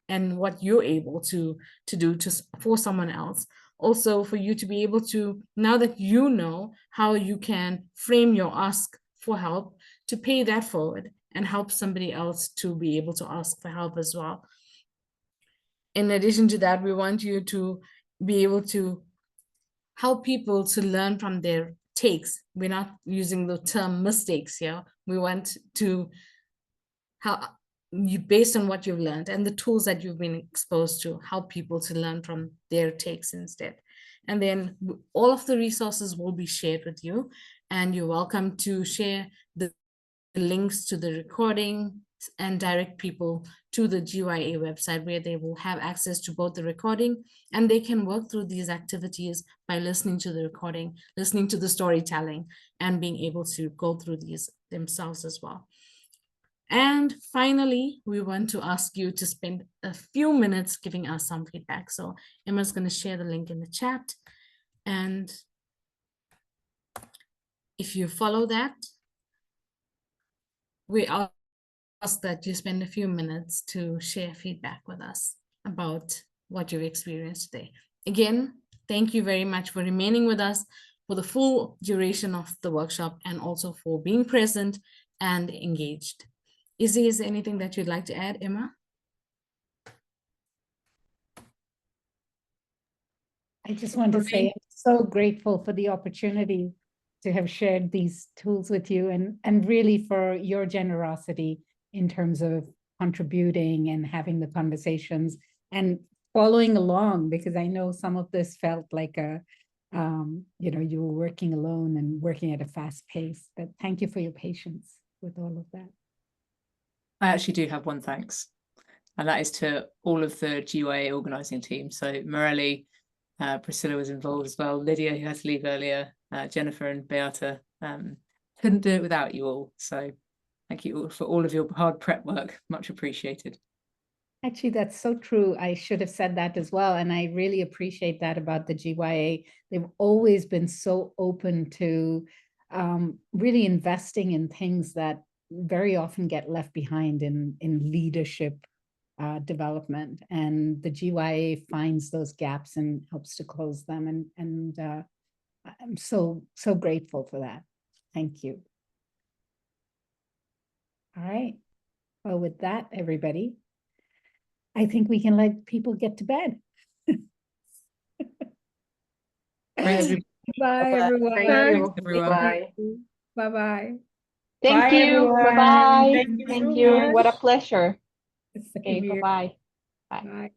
and what you're able to do for someone else? Also for you to be able to, now that you know how you can frame your ask for help, to pay that forward and help somebody else to be able to ask for help as well. In addition to that, we want you to be able to help people to learn from their takes. We're not using the term mistakes here. We want to based on what you've learned and the tools that you've been exposed to, help people to learn from their takes instead. And then all of the resources will be shared with you, and you're welcome to share the links to the recording and direct people to the GYA website, where they will have access to both the recording and they can work through these activities by listening to the recording, listening to the storytelling, and being able to go through these themselves as well. And finally, we want to ask you to spend a few minutes giving us some feedback. So Emma's going to share the link in the chat. And if you follow that, we ask that you spend a few minutes to share feedback with us about what you've experienced today. Again, thank you very much for remaining with us for the full duration of the workshop and also for being present and engaged. Is there anything that you'd like to add, Emma? I just want to say I'm so grateful for the opportunity to have shared these tools with you, and really for your generosity in terms of contributing and having the conversations and following along, because I know some of this felt like you were working alone and working at a fast pace, but thank you for your patience with all of that. I actually do have one thanks, and that is to all of the GYA organizing team. So Morelli, Priscilla was involved as well, Lydia, who had to leave earlier, Jennifer and Beata. Couldn't do it without you all. So thank you all for all of your hard prep work. Much appreciated. Actually, that's so true. I should have said that as well. And I really appreciate that about the GYA. They've always been so open to really investing in things that very often get left behind in leadership development. And the GYA finds those gaps and helps to close them. And I'm so grateful for that. Thank you. All right. Well, with that, everybody, I think we can let people get to bed. Great. Bye, everyone. Thank you. Everyone. Bye. Bye-bye. Thank Bye, you. everyone. Bye-bye. Thank you Thank so you. much. What a pleasure. Same Okay, here. bye-bye. Bye. Bye.